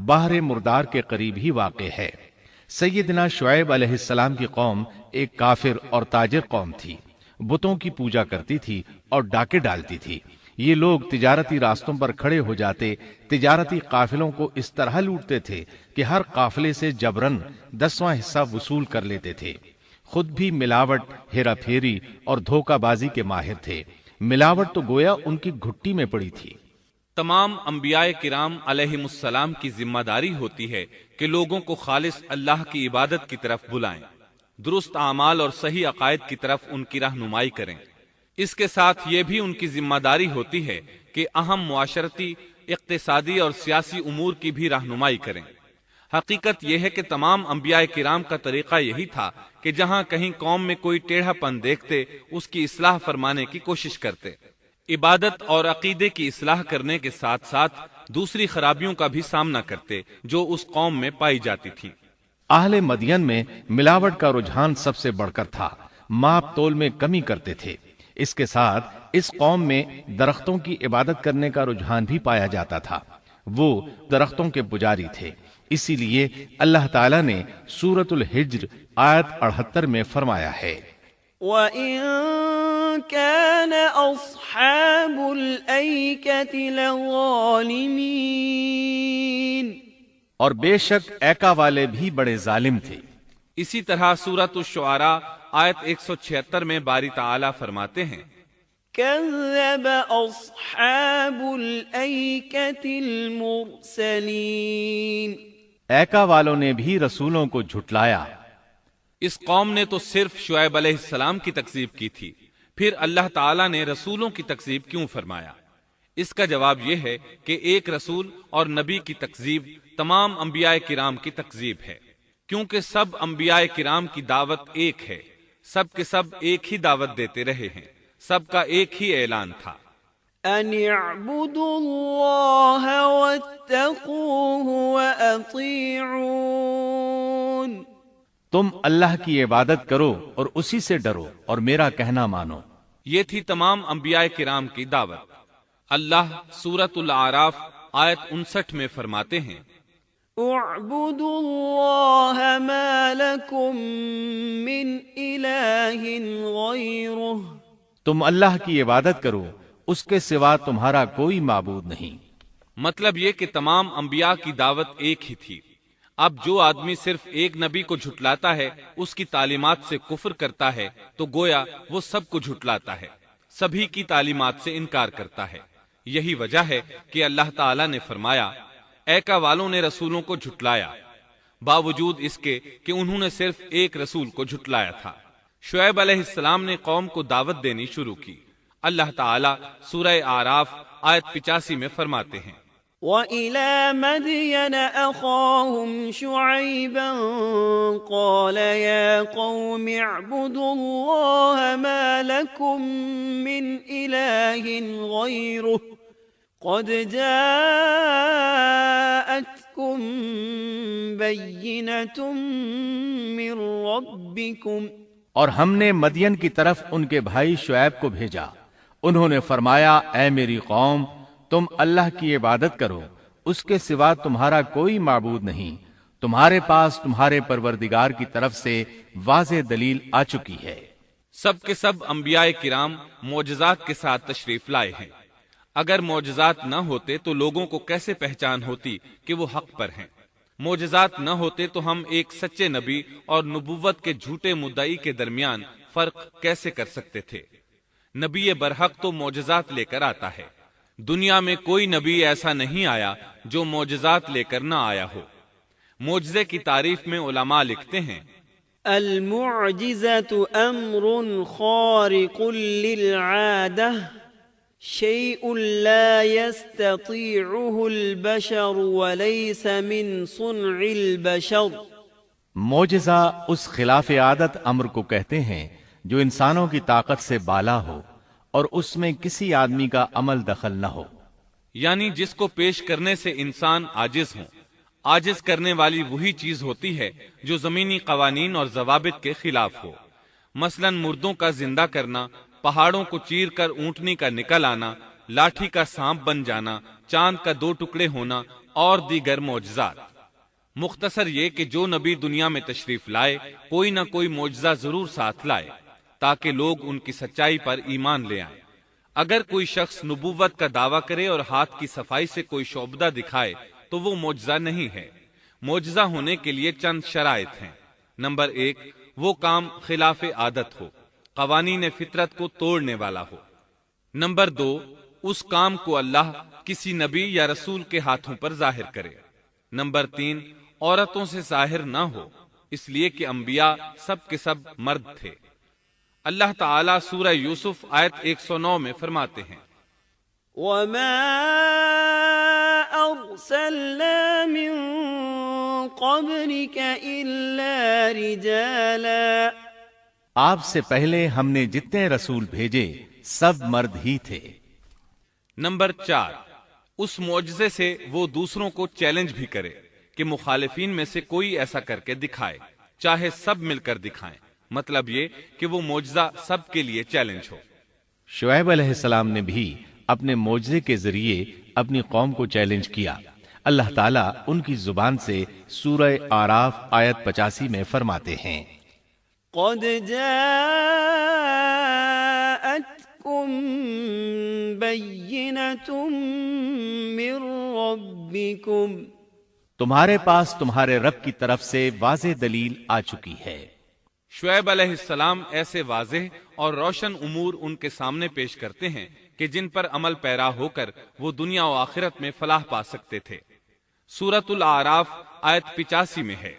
بحر مردار کے قریب ہی واقع ہے۔ سیدنا شعیب علیہ السلام کی قوم ایک کافر اور تاجر قوم تھی، بتوں کی پوجا کرتی تھی اور ڈاکے ڈالتی تھی، یہ لوگ تجارتی راستوں پر کھڑے ہو جاتے، تجارتی قافلوں کو اس طرح لوٹتے تھے کہ ہر قافلے سے جبرن 10واں حصہ وصول کر لیتے تھے۔ خود بھی ملاوٹ، ہیرا پھیری اور دھوکہ بازی کے ماہر تھے۔ ملاوٹ تو گویا ان کی گھٹی میں پڑی تھی۔ تمام انبیاء کرام علیہم السلام کی ذمہ داری ہوتی ہے کہ لوگوں کو خالص اللہ کی عبادت کی طرف بلائیں، درست اعمال اور صحیح عقائد کی طرف ان کی رہنمائی کریں۔ اس کے ساتھ یہ بھی ان کی ذمہ داری ہوتی ہے کہ اہم معاشرتی، اقتصادی اور سیاسی امور کی بھی رہنمائی کریں۔ حقیقت یہ ہے کہ تمام انبیاء کرام کا طریقہ یہی تھا کہ جہاں کہیں قوم میں کوئی ٹیڑھا پن دیکھتے اس کی اصلاح فرمانے کی کوشش کرتے، عبادت اور عقیدے کی اصلاح کرنے کے ساتھ ساتھ دوسری خرابیوں کا بھی سامنا کرتے جو اس قوم میں پائی جاتی تھی۔ اہل مدین میں ملاوٹ کا رجحان سب سے بڑھ کر تھا، ماپ تول میں کمی کرتے تھے۔ اس کے ساتھ اس قوم میں درختوں کی عبادت کرنے کا رجحان بھی پایا جاتا تھا، وہ درختوں کے پجاری تھے۔ اسی لیے اللہ تعالیٰ نے سورۃ الحجر آیت 78 میں فرمایا ہے، وَإِن كَانَ أَصْحَابُ الْأَيْكَةِ لَظَالِمِينَ، اور بے شک ایکا والے بھی بڑے ظالم تھے۔ اسی طرح سورۃ الشعراء آیت 176 میں باری تعالیٰ فرماتے ہیں، كَذَّبَ أَصْحَابُ الْأَيْكَةِ الْمُرْسَلِينَ، ایکا والوں نے بھی رسولوں کو جھٹلایا۔ اس قوم نے تو صرف شعیب علیہ السلام کی تکذیب کی تھی، پھر اللہ تعالیٰ نے رسولوں کی تکذیب کیوں فرمایا؟ اس کا جواب یہ ہے کہ ایک رسول اور نبی کی تکذیب تمام انبیاء کرام کی تکذیب ہے، کیونکہ سب انبیاء کرام کی دعوت ایک ہے، سب کے سب ایک ہی دعوت دیتے رہے ہیں، سب کا ایک ہی اعلان تھا، أَنِ اعْبُدُوا اللَّهَ وَاتَّقُوهُ وَأَطِيعُونِ، تم اللہ کی عبادت کرو اور اسی سے ڈرو اور میرا کہنا مانو۔ یہ تھی تمام انبیاء کرام کی دعوت۔ اللہ سورۃ الاعراف آیت 59 میں فرماتے ہیں، اعبدوا اللہ ما لکم من الہ غیرہ، تم اللہ کی عبادت کرو، اس کے سوا تمہارا کوئی معبود نہیں۔ مطلب یہ کہ تمام انبیاء کی دعوت ایک ہی تھی۔ اب جو آدمی صرف ایک نبی کو جھٹلاتا ہے، اس کی تعلیمات سے کفر کرتا ہے، تو گویا وہ سب کو جھٹلاتا ہے، سبھی کی تعلیمات سے انکار کرتا ہے۔ یہی وجہ ہے کہ اللہ تعالیٰ نے فرمایا، ایکا والوں نے رسولوں کو جھٹلایا، باوجود اس کے کہ انہوں نے صرف ایک رسول کو جھٹلایا تھا۔ شعیب علیہ السلام نے قوم کو دعوت دینی شروع کی۔ اللہ تعالیٰ سورہ اعراف آیت 85 میں فرماتے ہیں، وَإِلَى مَدْيَنَ أَخَاهُمْ شُعَيْبًا قَالَ يَا قَوْمِ اعْبُدُوا اللَّهَ مَا لَكُمْ مِنْ إِلَٰهٍ غَيْرُهُ قَدْ جَاءَتْكُمْ بَيِّنَةٌ مِّن رَّبِّكُمْ، اور ہم نے مدین کی طرف ان کے بھائی شعیب کو بھیجا، انہوں نے فرمایا، اے میری قوم، تم اللہ کی عبادت کرو، اس کے سوا تمہارا کوئی معبود نہیں، تمہارے پاس تمہارے پروردگار کی طرف سے واضح دلیل آ چکی ہے۔ سب کے سب انبیاء کرام معجزات کے ساتھ تشریف لائے ہیں۔ اگر معجزات نہ ہوتے تو لوگوں کو کیسے پہچان ہوتی کہ وہ حق پر ہیں؟ معجزات نہ ہوتے تو ہم ایک سچے نبی اور نبوت کے جھوٹے مدعی کے درمیان فرق کیسے کر سکتے تھے؟ نبی برحق تو معجزات لے کر آتا ہے، دنیا میں کوئی نبی ایسا نہیں آیا جو معجزات لے کر نہ آیا ہو۔ معجزے کی تعریف میں علماء لکھتے ہیں، المعجزة أمر خارق للعادة، شيء لا يستطيعه البشر وليس من صنع البشر۔ معجزہ اس خلاف عادت امر کو کہتے ہیں جو انسانوں کی طاقت سے بالا ہو اور اس میں کسی آدمی کا عمل دخل نہ ہو، یعنی جس کو پیش کرنے سے انسان عاجز ہوں۔ عاجز کرنے والی وہی چیز ہوتی ہے جو زمینی قوانین اور ضوابط کے خلاف ہو، مثلا مردوں کا زندہ کرنا، پہاڑوں کو چیر کر اونٹنی کا نکل آنا، لاٹھی کا سانپ بن جانا، چاند کا 2 ٹکڑے ہونا اور دیگر معجزات۔ مختصر یہ کہ جو نبی دنیا میں تشریف لائے کوئی نہ کوئی معجزہ ضرور ساتھ لائے تاکہ لوگ ان کی سچائی پر ایمان لے آئیں۔ اگر کوئی شخص نبوت کا دعویٰ کرے اور ہاتھ کی صفائی سے کوئی شعبدہ دکھائے تو وہ معجزہ نہیں ہے۔ معجزہ ہونے کے لیے چند شرائط ہیں۔ نمبر 1، وہ کام خلاف عادت ہو، قوانین فطرت کو توڑنے والا ہو۔ نمبر 2، اس کام کو اللہ کسی نبی یا رسول کے ہاتھوں پر ظاہر کرے۔ نمبر 3، عورتوں سے ظاہر نہ ہو، اس لیے کہ انبیاء سب کے سب مرد تھے۔ اللہ تعالیٰ سورہ یوسف آیت 109 میں فرماتے ہیں، وما أرسلنا من قبلك إلا رجالا، آپ سے پہلے ہم نے جتنے رسول بھیجے سب مرد ہی تھے۔ نمبر 4، اس معجزے سے وہ دوسروں کو چیلنج بھی کرے کہ مخالفین میں سے کوئی ایسا کر کے دکھائے، چاہے سب مل کر دکھائیں، مطلب یہ کہ وہ معجزہ سب کے لیے چیلنج ہو۔ شعیب علیہ السلام نے بھی اپنے معجزے کے ذریعے اپنی قوم کو چیلنج کیا۔ اللہ تعالیٰ ان کی زبان سے سورہ آراف آیت 85 میں فرماتے ہیں، قد جاءتكم بينة من ربكم، تمہارے پاس تمہارے رب کی طرف سے واضح دلیل آ چکی ہے۔ شعیب علیہ السلام ایسے واضح اور روشن امور ان کے سامنے پیش کرتے ہیں کہ جن پر عمل پیرا ہو کر وہ دنیا و آخرت میں فلاح پا سکتے تھے۔ سورۃ الاعراف آیت 85 میں ہے،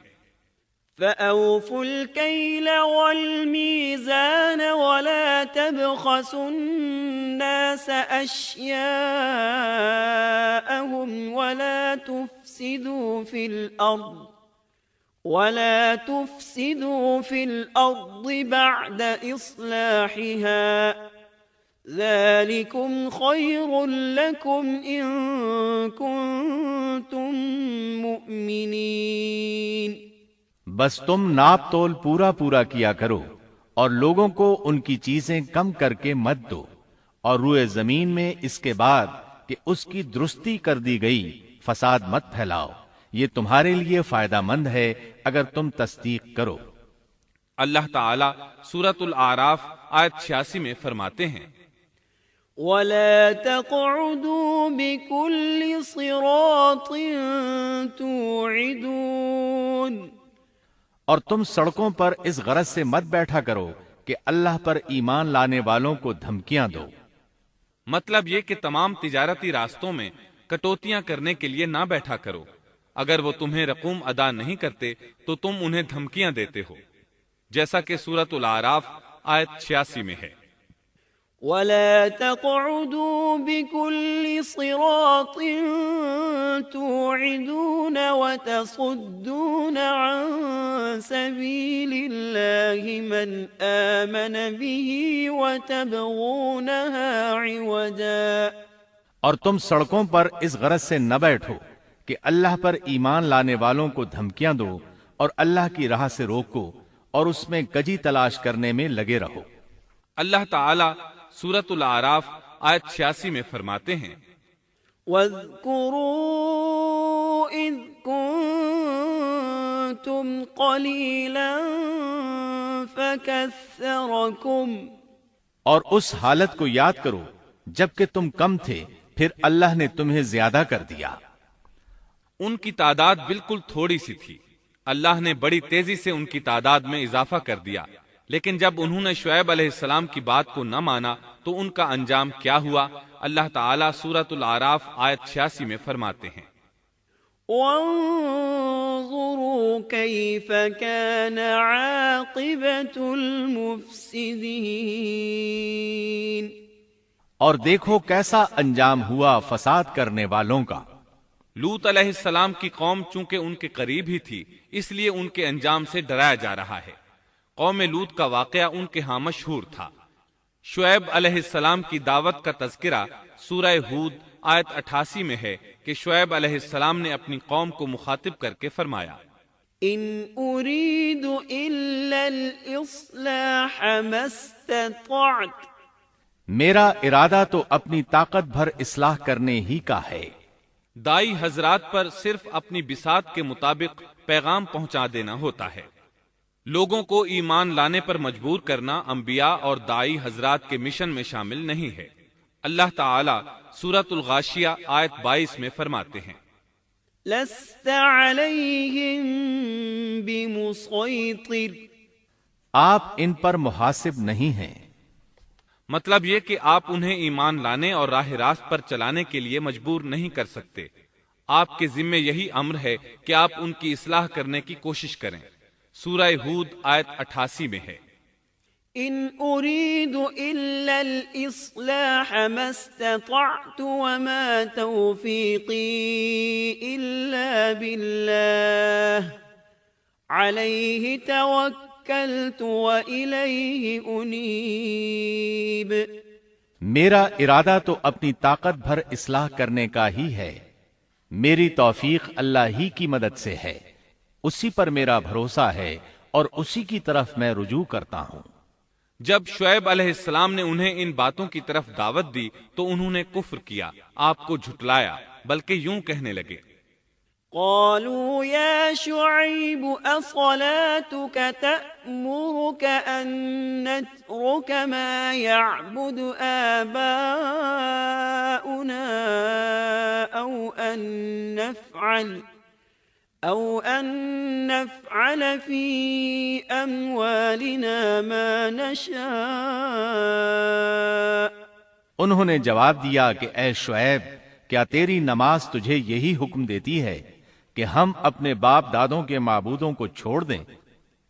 فأوفوا الكيل والميزان ولا تبخسوا الناس أشياءهم ولا تفسدوا في الأرض بعد إصلاحها ذلكم خير لكم إن كنتم مؤمنين۔ بس تم ناپ تول پورا پورا کیا کرو اور لوگوں کو ان کی چیزیں کم کر کے مت دو، اور روئے زمین میں اس کے بعد کہ اس کی درستی کر دی گئی فساد مت پھیلاؤ، یہ تمہارے لیے فائدہ مند ہے اگر تم تصدیق کرو۔ اللہ تعالیٰ سورۃ الاعراف آیت 86 میں فرماتے ہیں، وَلَا تَقْعُدُوا بِكُلِّ صِرَاطٍ تُوعِدُونَ، اور تم سڑکوں پر اس غرض سے مت بیٹھا کرو کہ اللہ پر ایمان لانے والوں کو دھمکیاں دو۔ مطلب یہ کہ تمام تجارتی راستوں میں کٹوتیاں کرنے کے لیے نہ بیٹھا کرو، اگر وہ تمہیں رقوم ادا نہیں کرتے تو تم انہیں دھمکیاں دیتے ہو، جیسا کہ سورۃ الاعراف آیت 86 میں ہے۔ وَلَا تَقْعُدُوا بِكُلِّ صِرَاطٍ تُوعِدُونَ وَتَصُدُّونَ عَن سَبِيلِ اللَّهِ مَنْ آمَنَ بِهِ وَتَبْغُونَهَا عِوَجًا، اور تم سڑکوں پر اس غرض سے نہ بیٹھو کہ اللہ پر ایمان لانے والوں کو دھمکیاں دو اور اللہ کی راہ سے روکو اور اس میں کجی تلاش کرنے میں لگے رہو۔ اللہ تعالیٰ سورۃ الاعراف آیت 86 میں فرماتے ہیں، وَاذْكُرُوا إِذْ كُنتُمْ قَلِيلًا فَكَثَّرَكُمْ، اور اس حالت کو یاد کرو جبکہ تم کم تھے پھر اللہ نے تمہیں زیادہ کر دیا۔ ان کی تعداد بالکل تھوڑی سی تھی، اللہ نے بڑی تیزی سے ان کی تعداد میں اضافہ کر دیا، لیکن جب انہوں نے شعیب علیہ السلام کی بات کو نہ مانا تو ان کا انجام کیا ہوا؟ اللہ تعالیٰ سورۃ الاعراف آیت 86 میں فرماتے ہیں، وَانظُرُوا كَيْفَ كَانَ عَاقِبَةُ الْمُفْسِدِينَ، اور دیکھو کیسا انجام ہوا فساد کرنے والوں کا۔ لوط علیہ السلام کی قوم چونکہ ان کے قریب ہی تھی، اس لیے ان کے انجام سے ڈرایا جا رہا ہے۔ قوم لوط کا واقعہ ان کے ہاں مشہور تھا۔ شعیب علیہ السلام کی دعوت کا تذکرہ سورہ ہود آیت 88 میں ہے کہ شعیب علیہ السلام نے اپنی قوم کو مخاطب کر کے فرمایا، إن أريد إلا الإصلاح ما استطعت، میرا ارادہ تو اپنی طاقت بھر اصلاح کرنے ہی کا ہے۔ دائی حضرات پر صرف اپنی بساط کے مطابق پیغام پہنچا دینا ہوتا ہے۔ لوگوں کو ایمان لانے پر مجبور کرنا انبیاء اور دائی حضرات کے مشن میں شامل نہیں ہے۔ اللہ تعالی سورۃ الغاشیہ آیت 22 میں فرماتے ہیں، لست علیہم بمسیطر، آپ ان پر محاسب نہیں ہیں۔ مطلب یہ کہ آپ انہیں ایمان لانے اور راہ راست پر چلانے کے لیے مجبور نہیں کر سکتے۔ آپ کے ذمے یہی امر ہے کہ آپ ان کی اصلاح کرنے کی کوشش کریں۔ سورہ ہود آیت 88 میں ہے، ان اريد الا الاصلاح ما استطعت وما توفيقي الا بالله عليه توكلت واليه انيب۔ میرا ارادہ تو اپنی طاقت بھر اصلاح کرنے کا ہی ہے، میری توفیق اللہ ہی کی مدد سے ہے، اسی پر میرا بھروسہ ہے اور اسی کی طرف میں رجوع کرتا ہوں۔ جب شعیب علیہ السلام نے انہیں ان باتوں کی طرف دعوت دی تو انہوں نے کفر کیا، آپ کو جھٹلایا، بلکہ یوں کہنے لگے، قالوا يا شعيب أصلاتك تأمرك أن نترك ما يعبد آباؤنا أو أن نفعل في أموالنا ما نشاء۔ انہوں نے جواب دیا کہ اے شعیب، کیا تیری نماز تجھے یہی حکم دیتی ہے کہ ہم اپنے باپ دادوں کے معبودوں کو چھوڑ دیں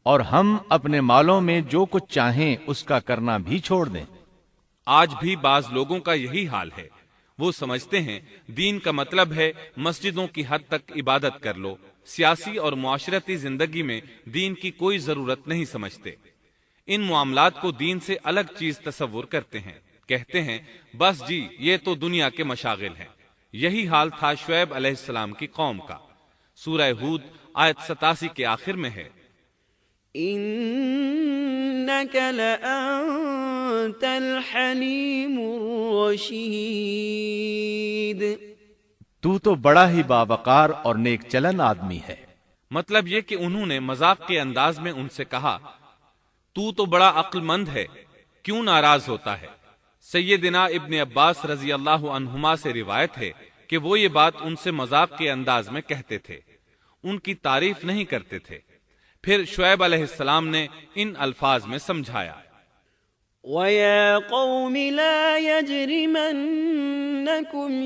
اور ہم اپنے مالوں میں جو کچھ چاہیں اس کا کرنا بھی چھوڑ دیں؟ آج بھی بعض لوگوں کا یہی حال ہے، وہ سمجھتے ہیں دین کا مطلب ہے مسجدوں کی حد تک عبادت کر لو، سیاسی اور معاشرتی زندگی میں دین کی کوئی ضرورت نہیں سمجھتے، ان معاملات کو دین سے الگ چیز تصور کرتے ہیں، کہتے ہیں بس جی یہ تو دنیا کے مشاغل ہیں۔ یہی حال تھا شعیب علیہ السلام کی قوم کا۔ سورہ ہود آیت 87 کے آخر میں ہے، انک لانت الحلیم الرشید، تو تو بڑا ہی باوقار اور نیک چلن آدمی ہے۔ مطلب یہ کہ انہوں نے مذاق کے انداز میں ان سے کہا، تو تو بڑا عقل مند ہے، کیوں ناراض ہوتا ہے؟ سیدنا ابن عباس رضی اللہ عنہما سے روایت ہے کہ وہ یہ بات ان سے مذاق کے انداز میں کہتے تھے، ان کی تعریف نہیں کرتے تھے۔ پھر شعیب علیہ السلام نے ان الفاظ میں سمجھایا، وَيَا قَوْمِ لَا يَجْرِمَنَّكُمْ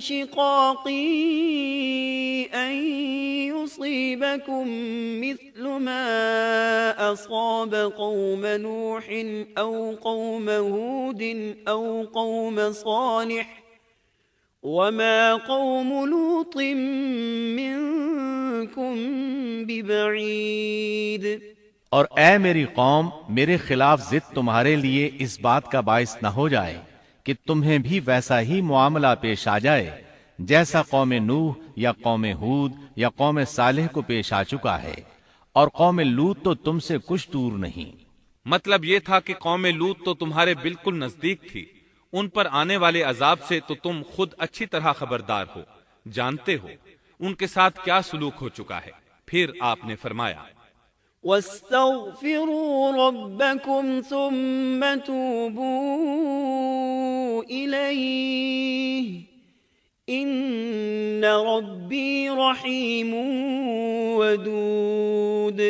شِقَاقِي أَن يُصِيبَكُم مِّثْلُ مَا أَصَابَ قَوْمَ نُوحٍ أَوْ قَوْمَ هُودٍ أَوْ قَوْمَ صَالِحٍ وَمَا قَوْمُ لُوطٍ مِّنكُم بِبَعِيدٍ۔ اور اے میری قوم، میرے خلاف ضد تمہارے لیے اس بات کا باعث نہ ہو جائے کہ تمہیں بھی ویسا ہی معاملہ پیش آ جائے جیسا قوم نوح یا قوم ہود یا قوم صالح کو پیش آ چکا ہے، اور قوم لوط تو تم سے کچھ دور نہیں۔ مطلب یہ تھا کہ قوم لوط تو تمہارے بالکل نزدیک تھی، ان پر آنے والے عذاب سے تو تم خود اچھی طرح خبردار ہو، جانتے ہو ان کے ساتھ کیا سلوک ہو چکا ہے۔ پھر آپ نے فرمایا، وَاسْتَغْفِرُوا رَبَّكُمْ ثُمَّ تُوبُوا إِلَيْهِ إِنَّ رَبِّي رَحِيمٌ وَدُودٌ۔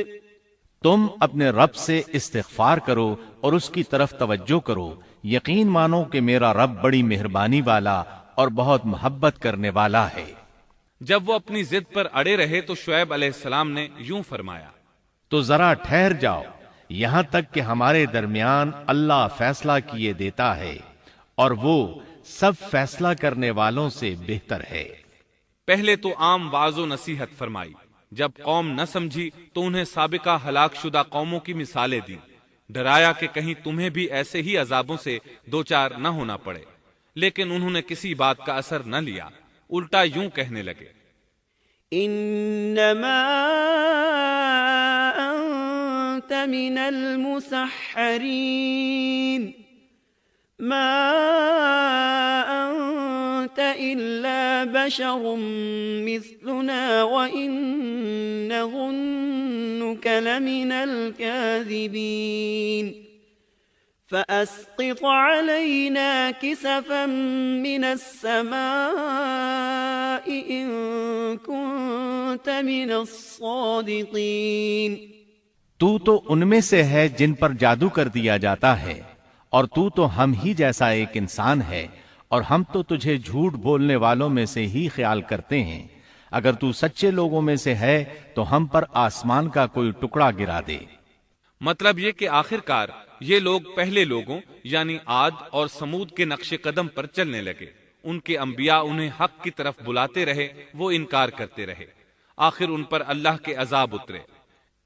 تم اپنے رب سے استغفار کرو اور اس کی طرف توجہ کرو، یقین مانو کہ میرا رب بڑی مہربانی والا اور بہت محبت کرنے والا ہے۔ جب وہ اپنی ضد پر اڑے رہے تو شعیب علیہ السلام نے یوں فرمایا، تو ذرا ٹھہر جاؤ یہاں تک کہ ہمارے درمیان اللہ فیصلہ کیے دیتا ہے، اور وہ سب فیصلہ کرنے والوں سے بہتر ہے۔ پہلے تو عام واعظ و نصیحت فرمائی، جب قوم نہ سمجھی تو انہیں سابقہ ہلاک شدہ قوموں کی مثالیں دی، ڈرایا کہ کہیں تمہیں بھی ایسے ہی عذابوں سے دوچار نہ ہونا پڑے، لیکن انہوں نے کسی بات کا اثر نہ لیا، الٹا یوں کہنے لگے، انما انت من المسحرین ما انت الا بشر مثلنا وان نظنك لمن الكاذبین۔ فأسقط علينا كسفا من السماء إن كنت من الصادقين۔ تو ان میں سے ہے جن پر جادو کر دیا جاتا ہے، اور تو ہم ہی جیسا ایک انسان ہے، اور ہم تو تجھے جھوٹ بولنے والوں میں سے ہی خیال کرتے ہیں۔ اگر تو سچے لوگوں میں سے ہے تو ہم پر آسمان کا کوئی ٹکڑا گرا دے۔ مطلب یہ کہ آخرکار یہ لوگ پہلے لوگوں یعنی عاد اور سمود کے نقش قدم پر چلنے لگے۔ ان کے انبیاء انہیں حق کی طرف بلاتے رہے، وہ انکار کرتے رہے، آخر ان پر اللہ کے عذاب اترے۔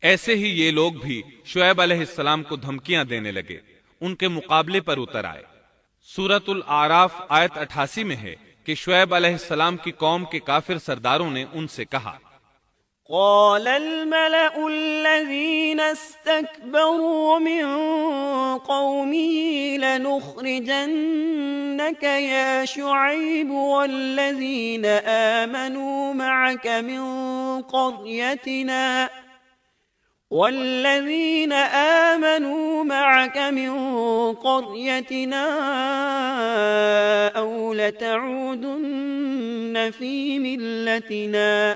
ایسے ہی یہ لوگ بھی شعیب علیہ السلام کو دھمکیاں دینے لگے، ان کے مقابلے پر اتر آئے۔ سورۃ الاعراف آیت 88 میں ہے کہ شعیب علیہ السلام کی قوم کے کافر سرداروں نے ان سے کہا، قال الملأ الذين استكبروا من قومه لنخرجنك يا شعيب والذين آمنوا معك من قريتنا أو لتعودن في ملتنا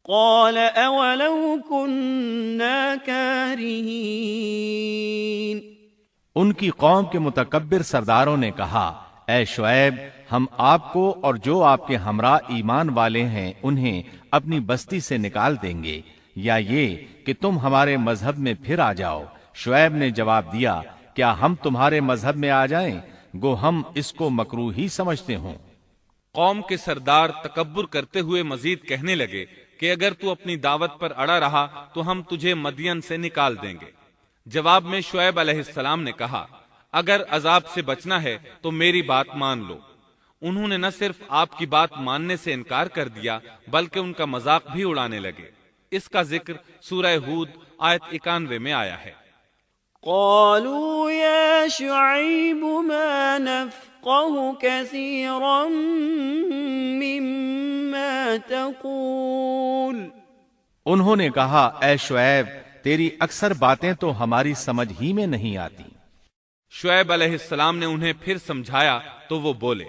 قال أولو كنا كارهين۔ ان کی قوم کے متکبر سرداروں نے کہا، اے شعیب، ہم آپ کو اور جو آپ کے ہمراہ ایمان والے ہیں انہیں اپنی بستی سے نکال دیں گے، یا یہ کہ تم ہمارے مذہب میں پھر آ جاؤ۔ شعیب نے جواب دیا، کیا ہم تمہارے مذہب میں آ جائیں؟ گو ہم اس کو مکروہ ہی سمجھتے ہوں۔ قوم کے سردار تکبر کرتے ہوئے مزید کہنے لگے کہ اگر تو اپنی دعوت پر اڑا رہا تو ہم تجھے مدین سے نکال دیں گے۔ جواب میں شعیب علیہ السلام نے کہا، اگر عذاب سے بچنا ہے تو میری بات مان لو۔ انہوں نے نہ صرف آپ کی بات ماننے سے انکار کر دیا بلکہ ان کا مذاق بھی اڑانے لگے۔ اس کا ذکر سورہ ہود آیت 91 میں آیا ہے۔ قالوا يا شعيب ما نفقه كثيرا مما تقول۔ انہوں نے کہا، اے شعیب، تیری اکثر باتیں تو ہماری سمجھ ہی میں نہیں آتی۔ شعیب علیہ السلام نے انہیں پھر سمجھایا تو وہ بولے،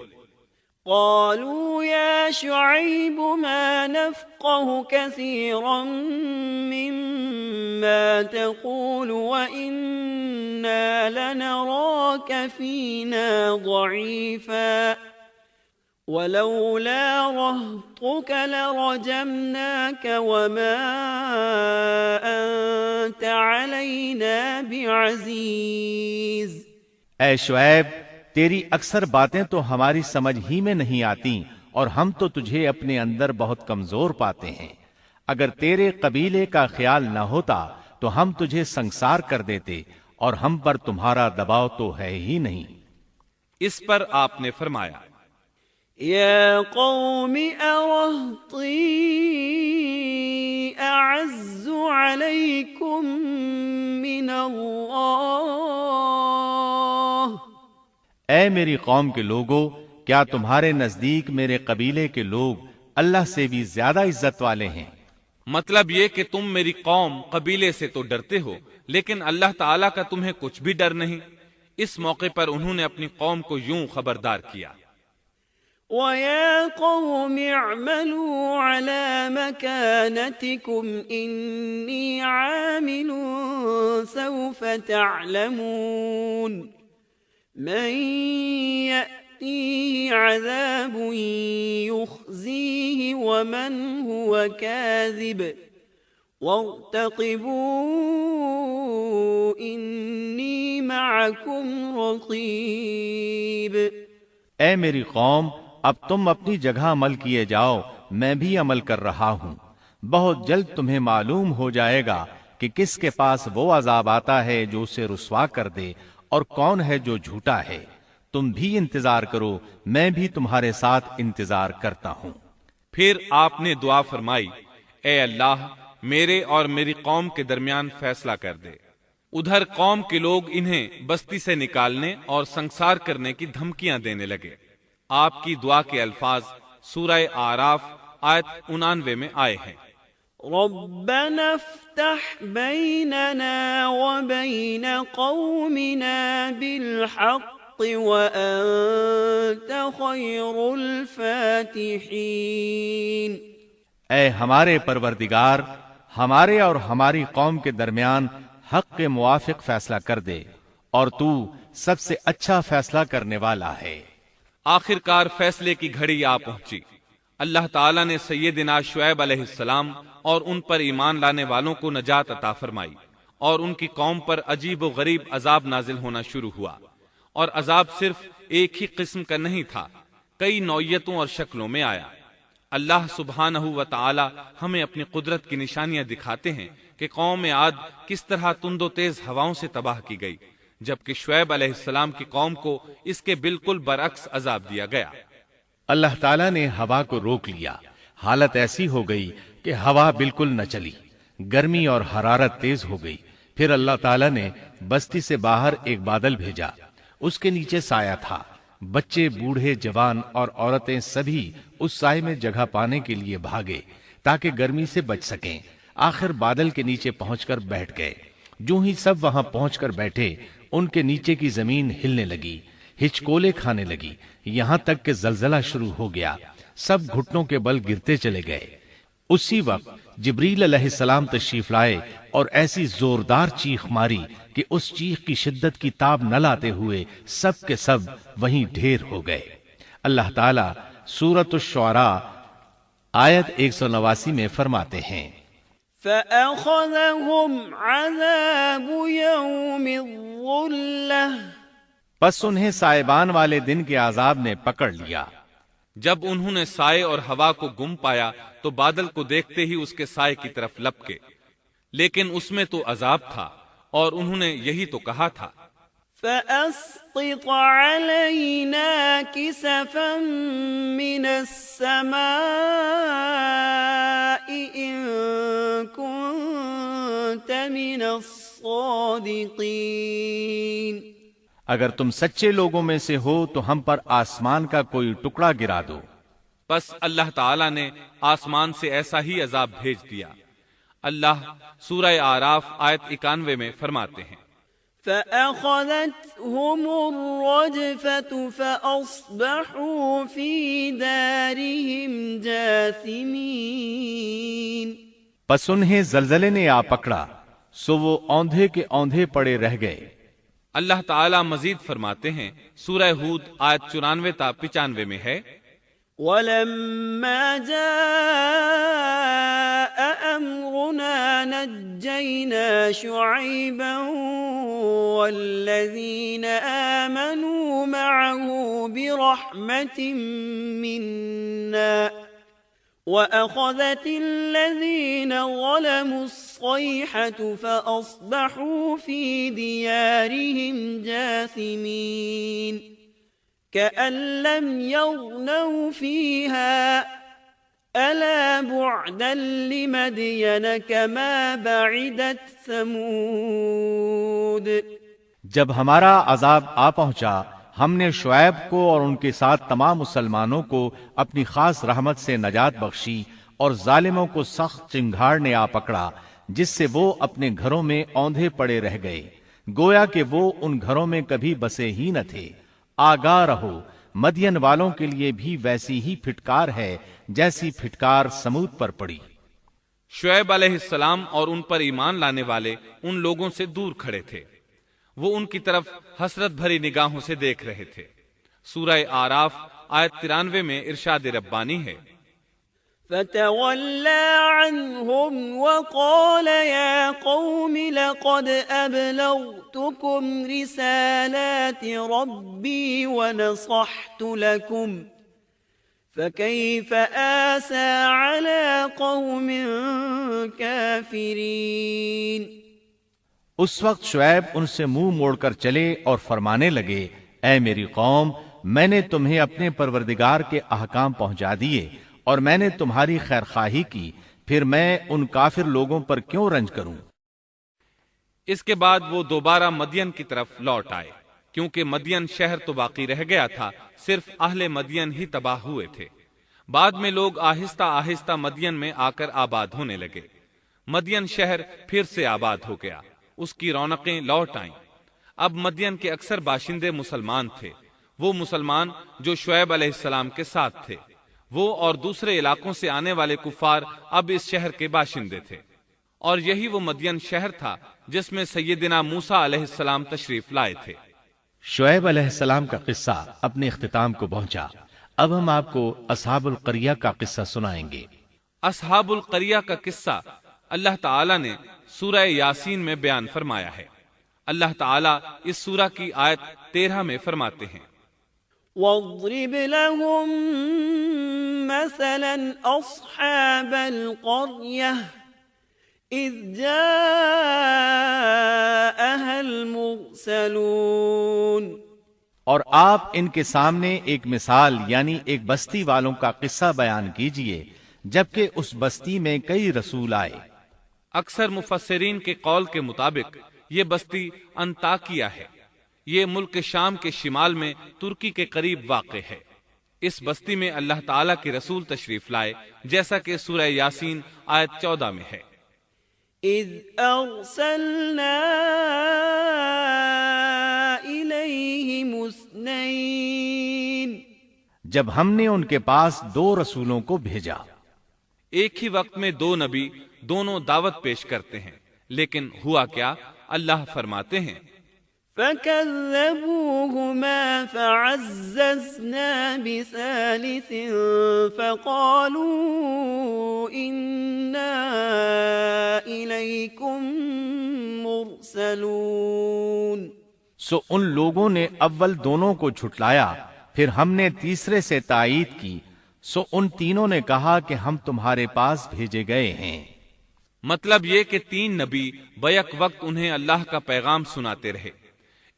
قالوا يا شعيب ما نفقه كثيرا مما تقول وإنا لنراك فينا ضعيفا ولولا رهطك لرجمناك وما أنت علينا بعزيز۔ اے شعیب، تیری اکثر باتیں تو ہماری سمجھ ہی میں نہیں آتی، اور ہم تو تجھے اپنے اندر بہت کمزور پاتے ہیں۔ اگر تیرے قبیلے کا خیال نہ ہوتا تو ہم تجھے سنگسار کر دیتے، اور ہم پر تمہارا دباؤ تو ہے ہی نہیں۔ اس پر آپ نے فرمایا، یا قوم ارہطی اعز علیکم من اللہ۔ اے میری قوم کے لوگوں، کیا تمہارے نزدیک میرے قبیلے کے لوگ اللہ سے بھی زیادہ عزت والے ہیں؟ مطلب یہ کہ تم میری قوم قبیلے سے تو ڈرتے ہو لیکن اللہ تعالیٰ کا تمہیں کچھ بھی ڈر نہیں۔ اس موقع پر انہوں نے اپنی قوم کو یوں خبردار کیا، وَيَا قَوْمِ اعْمَلُوا عَلَى مَكَانَتِكُمْ إِنِّي عَامِلٌ سَوْفَ تَعْلَمُونَ مَن يَأْتِيهِ عَذَابٌ يُخْزِيهِ وَمَنْ هُوَ كَاذِبٌ وَارْتَقِبُوا إِنِّي مَعَكُمْ رَقِيبٌ۔ اے میری قوم، اب تم اپنی جگہ عمل کیے جاؤ، میں بھی عمل کر رہا ہوں۔ بہت جلد تمہیں معلوم ہو جائے گا کہ کس کے پاس وہ عذاب آتا ہے جو اسے رسوا کر دے، اور کون ہے جو جھوٹا ہے۔ تم بھی انتظار کرو، میں بھی تمہارے ساتھ انتظار کرتا ہوں۔ پھر آپ نے دعا فرمائی، اے اللہ، میرے اور میری قوم کے درمیان فیصلہ کر دے۔ ادھر قوم کے لوگ انہیں بستی سے نکالنے اور سنگسار کرنے کی دھمکیاں دینے لگے۔ آپ کی دعا کے الفاظ سورہ اعراف آیت 99 میں آئے ہیں۔ ربنا افتح بيننا وبين قومنا بالحق وأنت خير الفاتحين۔ اے ہمارے پروردگار، ہمارے اور ہماری قوم کے درمیان حق کے موافق فیصلہ کر دے، اور تو سب سے اچھا فیصلہ کرنے والا ہے۔ آخر کار فیصلے کی گھڑی آ پہنچی۔ اللہ تعالیٰ نے سیدنا شعیب علیہ السلام اور ان پر ایمان لانے والوں کو نجات عطا فرمائی، اور ان کی قوم پر عجیب و غریب عذاب نازل ہونا شروع ہوا، اور عذاب صرف ایک ہی قسم کا نہیں تھا، کئی نوعیتوں اور شکلوں میں آیا۔ اللہ سبحانہ و تعالی ہمیں اپنی قدرت کی نشانیاں دکھاتے ہیں کہ قوم عاد کس طرح تند و تیز ہواؤں سے تباہ کی گئی، جبکہ شعیب علیہ السلام کی قوم کو اس کے بالکل برعکس عذاب دیا گیا۔ اللہ تعالیٰ نے ہوا کو روک لیا، حالت ایسی ہو گئی کہ ہوا بالکل نہ چلی، گرمی اور حرارت تیز ہو گئی۔ پھر اللہ تعالیٰ نے بستی سے باہر ایک بادل بھیجا، اس کے نیچے سایہ تھا، بچے، بوڑھے، جوان اور عورتیں سبھی اس سائے میں جگہ پانے کے لیے بھاگے تاکہ گرمی سے بچ سکیں۔ آخر بادل کے نیچے پہنچ کر بیٹھ گئے۔ جو ہی سب وہاں پہنچ کر بیٹھے، ان کے نیچے کی زمین ہلنے لگی، ہچکولے کھانے لگی، یہاں تک کہ زلزلہ شروع ہو گیا، سب گھٹنوں کے بل گرتے چلے گئے۔ اسی وقت جبریل علیہ السلام تشریف لائے اور ایسی زوردار چیخ ماری کہ اس چیخ کی شدت کی تاب نہ لاتے ہوئے سب کے سب وہیں ڈھیر ہو گئے۔ اللہ تعالیٰ سورۃ الشعراء آیت 189 میں فرماتے ہیں، فَأَخَذَهُمْ عَذَابُ يَوْمِ الظُّلَّةِ، پس انہیں سائبان والے دن کے عذاب نے پکڑ لیا۔ جب انہوں نے سائے اور ہوا کو گم پایا تو بادل کو دیکھتے ہی اس کے سائے کی طرف لپکے، لیکن اس میں تو عذاب تھا، اور انہوں نے یہی تو کہا تھا، فَأَسْقِطْ عَلَيْنَا كِسَفًا مِّنَ السَّمَاءِ إِن كُنتَ مِنَ الصَّادِقِينَ۔ اگر تم سچے لوگوں میں سے ہو تو ہم پر آسمان کا کوئی ٹکڑا گرا دو۔ بس اللہ تعالیٰ نے آسمان سے ایسا ہی عذاب بھیج دیا۔ اللہ سورہ آراف آیت 91 میں فرماتے ہیں، فَأَخَذَتْهُمُ الرَّجْفَةُ فَأَصْبَحُوا فِي دَارِهِمْ جَاثِمِينَ۔ پس انہیں زلزلے نے آ پکڑا، سو وہ اوندھے کے اوندھے پڑے رہ گئے۔ اللہ تعالیٰ مزید فرماتے ہیں، سورہ ہود آیت 94 تا 95 میں ہے، وَلَمَّا جَاءَ أَمْرُنَا نَجَّيْنَا شُعَيْبًا وَالَّذِينَ آمَنُوا مَعَهُ بِرَحْمَةٍ مِّنَّا وَأَخَذَتِ الَّذِينَ ظَلَمُوا الصَّيْحَةُ فَأَصْبَحُوا فِي دِيَارِهِمْ جَاثِمِينَ كَأَن لَّمْ يَغْنَوْا فِيهَا أَلَا بُعْدًا لِّمَدْيَنَ كَمَا بَعِدَتْ ثَمُودُ۔ جب ہمارا عذاب آ پہنچا، ہم نے شعیب کو اور ان کے ساتھ تمام مسلمانوں کو اپنی خاص رحمت سے نجات بخشی، اور ظالموں کو سخت چنگھاڑ نے آ پکڑا جس سے وہ اپنے گھروں میں اوندھے پڑے رہ گئے، گویا کہ وہ ان گھروں میں کبھی بسے ہی نہ تھے۔ آگاہ رہو، مدین والوں کے لیے بھی ویسی ہی پھٹکار ہے جیسی پھٹکار سمود پر پڑی۔ شعیب علیہ السلام اور ان پر ایمان لانے والے ان لوگوں سے دور کھڑے تھے، وہ ان کی طرف حسرت بھری نگاہوں سے دیکھ رہے تھے۔ سورہ آراف آیت 93 میں ارشاد ربانی ہے، فَتَوَلَّى عَنْهُمْ وَقَالَ يَا قَوْمِ لَقَدْ أَبْلَغْتُكُمْ رِسَالَاتِ رَبِّي وَنَصَحْتُ لَكُمْ فَكَيْفَ آسَى عَلَى قَوْمٍ كَافِرِينَ۔ اس وقت شعیب ان سے منہ موڑ کر چلے اور فرمانے لگے، اے میری قوم، میں نے تمہیں اپنے پروردگار کے احکام پہنچا دیے اور میں نے تمہاری خیر خواہی کی، پھر میں ان کافر لوگوں پر کیوں رنج کروں؟ اس کے بعد وہ دوبارہ مدین کی طرف لوٹ آئے، کیونکہ مدین شہر تو باقی رہ گیا تھا، صرف اہل مدین ہی تباہ ہوئے تھے۔ بعد میں لوگ آہستہ آہستہ مدین میں آ کر آباد ہونے لگے۔ مدین شہر پھر سے آباد ہو گیا، اس کی رونقیں لوٹ آئیں۔ اب مدین کے اکثر باشندے مسلمان تھے، وہ مسلمان جو شعیب علیہ السلام کے ساتھ تھے۔ وہ اور دوسرے علاقوں سے آنے والے کفار اب اس شہر کے باشندے تھے، اور یہی وہ مدین شہر تھا جس میں سیدنا موسیٰ علیہ السلام تشریف لائے تھے۔ شعیب علیہ السلام کا قصہ اپنے اختتام کو پہنچا۔ اب ہم آپ کو اصحاب القریہ کا قصہ سنائیں گے۔ اصحاب القریہ کا قصہ اللہ تعالیٰ نے سورہ یاسین میں بیان فرمایا ہے۔ اللہ تعالیٰ اس سورہ کی آیت 13 میں فرماتے ہیں، واضرب لهم مثلا أصحاب القرية إذ جاءها المرسلون۔ اور آپ ان کے سامنے ایک مثال یعنی ایک بستی والوں کا قصہ بیان کیجئے جبکہ اس بستی میں کئی رسول آئے۔ اکثر مفسرین کے قول کے مطابق یہ بستی انطاکیہ ہے۔ یہ ملک شام کے شمال میں ترکی کے قریب واقع ہے۔ اس بستی میں اللہ تعالیٰ کے رسول تشریف لائے، جیسا کہ سورہ یاسین آیت 14 میں ہے۔ اذ ارسلنا الیہم اثنین، جب ہم نے ان کے پاس 2 رسولوں کو بھیجا۔ ایک ہی وقت میں 2 نبی دونوں دعوت پیش کرتے ہیں، لیکن ہوا کیا؟ اللہ فرماتے ہیں، فَكَذَّبُوهُمَا فَعَزَّزْنَا بِثَالِثٍ فَقَالُوا إِنَّا إِلَيْكُمْ مُرْسَلُونَ۔ سو ان لوگوں نے اول دونوں کو جھٹلایا، پھر ہم نے تیسرے سے تائید کی، سو ان تینوں نے کہا کہ ہم تمہارے پاس بھیجے گئے ہیں۔ مطلب یہ کہ 3 نبی بیک وقت انہیں اللہ کا پیغام سناتے رہے۔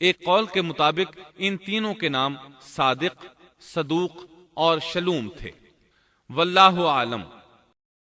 ایک قول کے مطابق ان تینوں کے نام صادق، صدوق اور شلوم تھے۔ واللہ عالم۔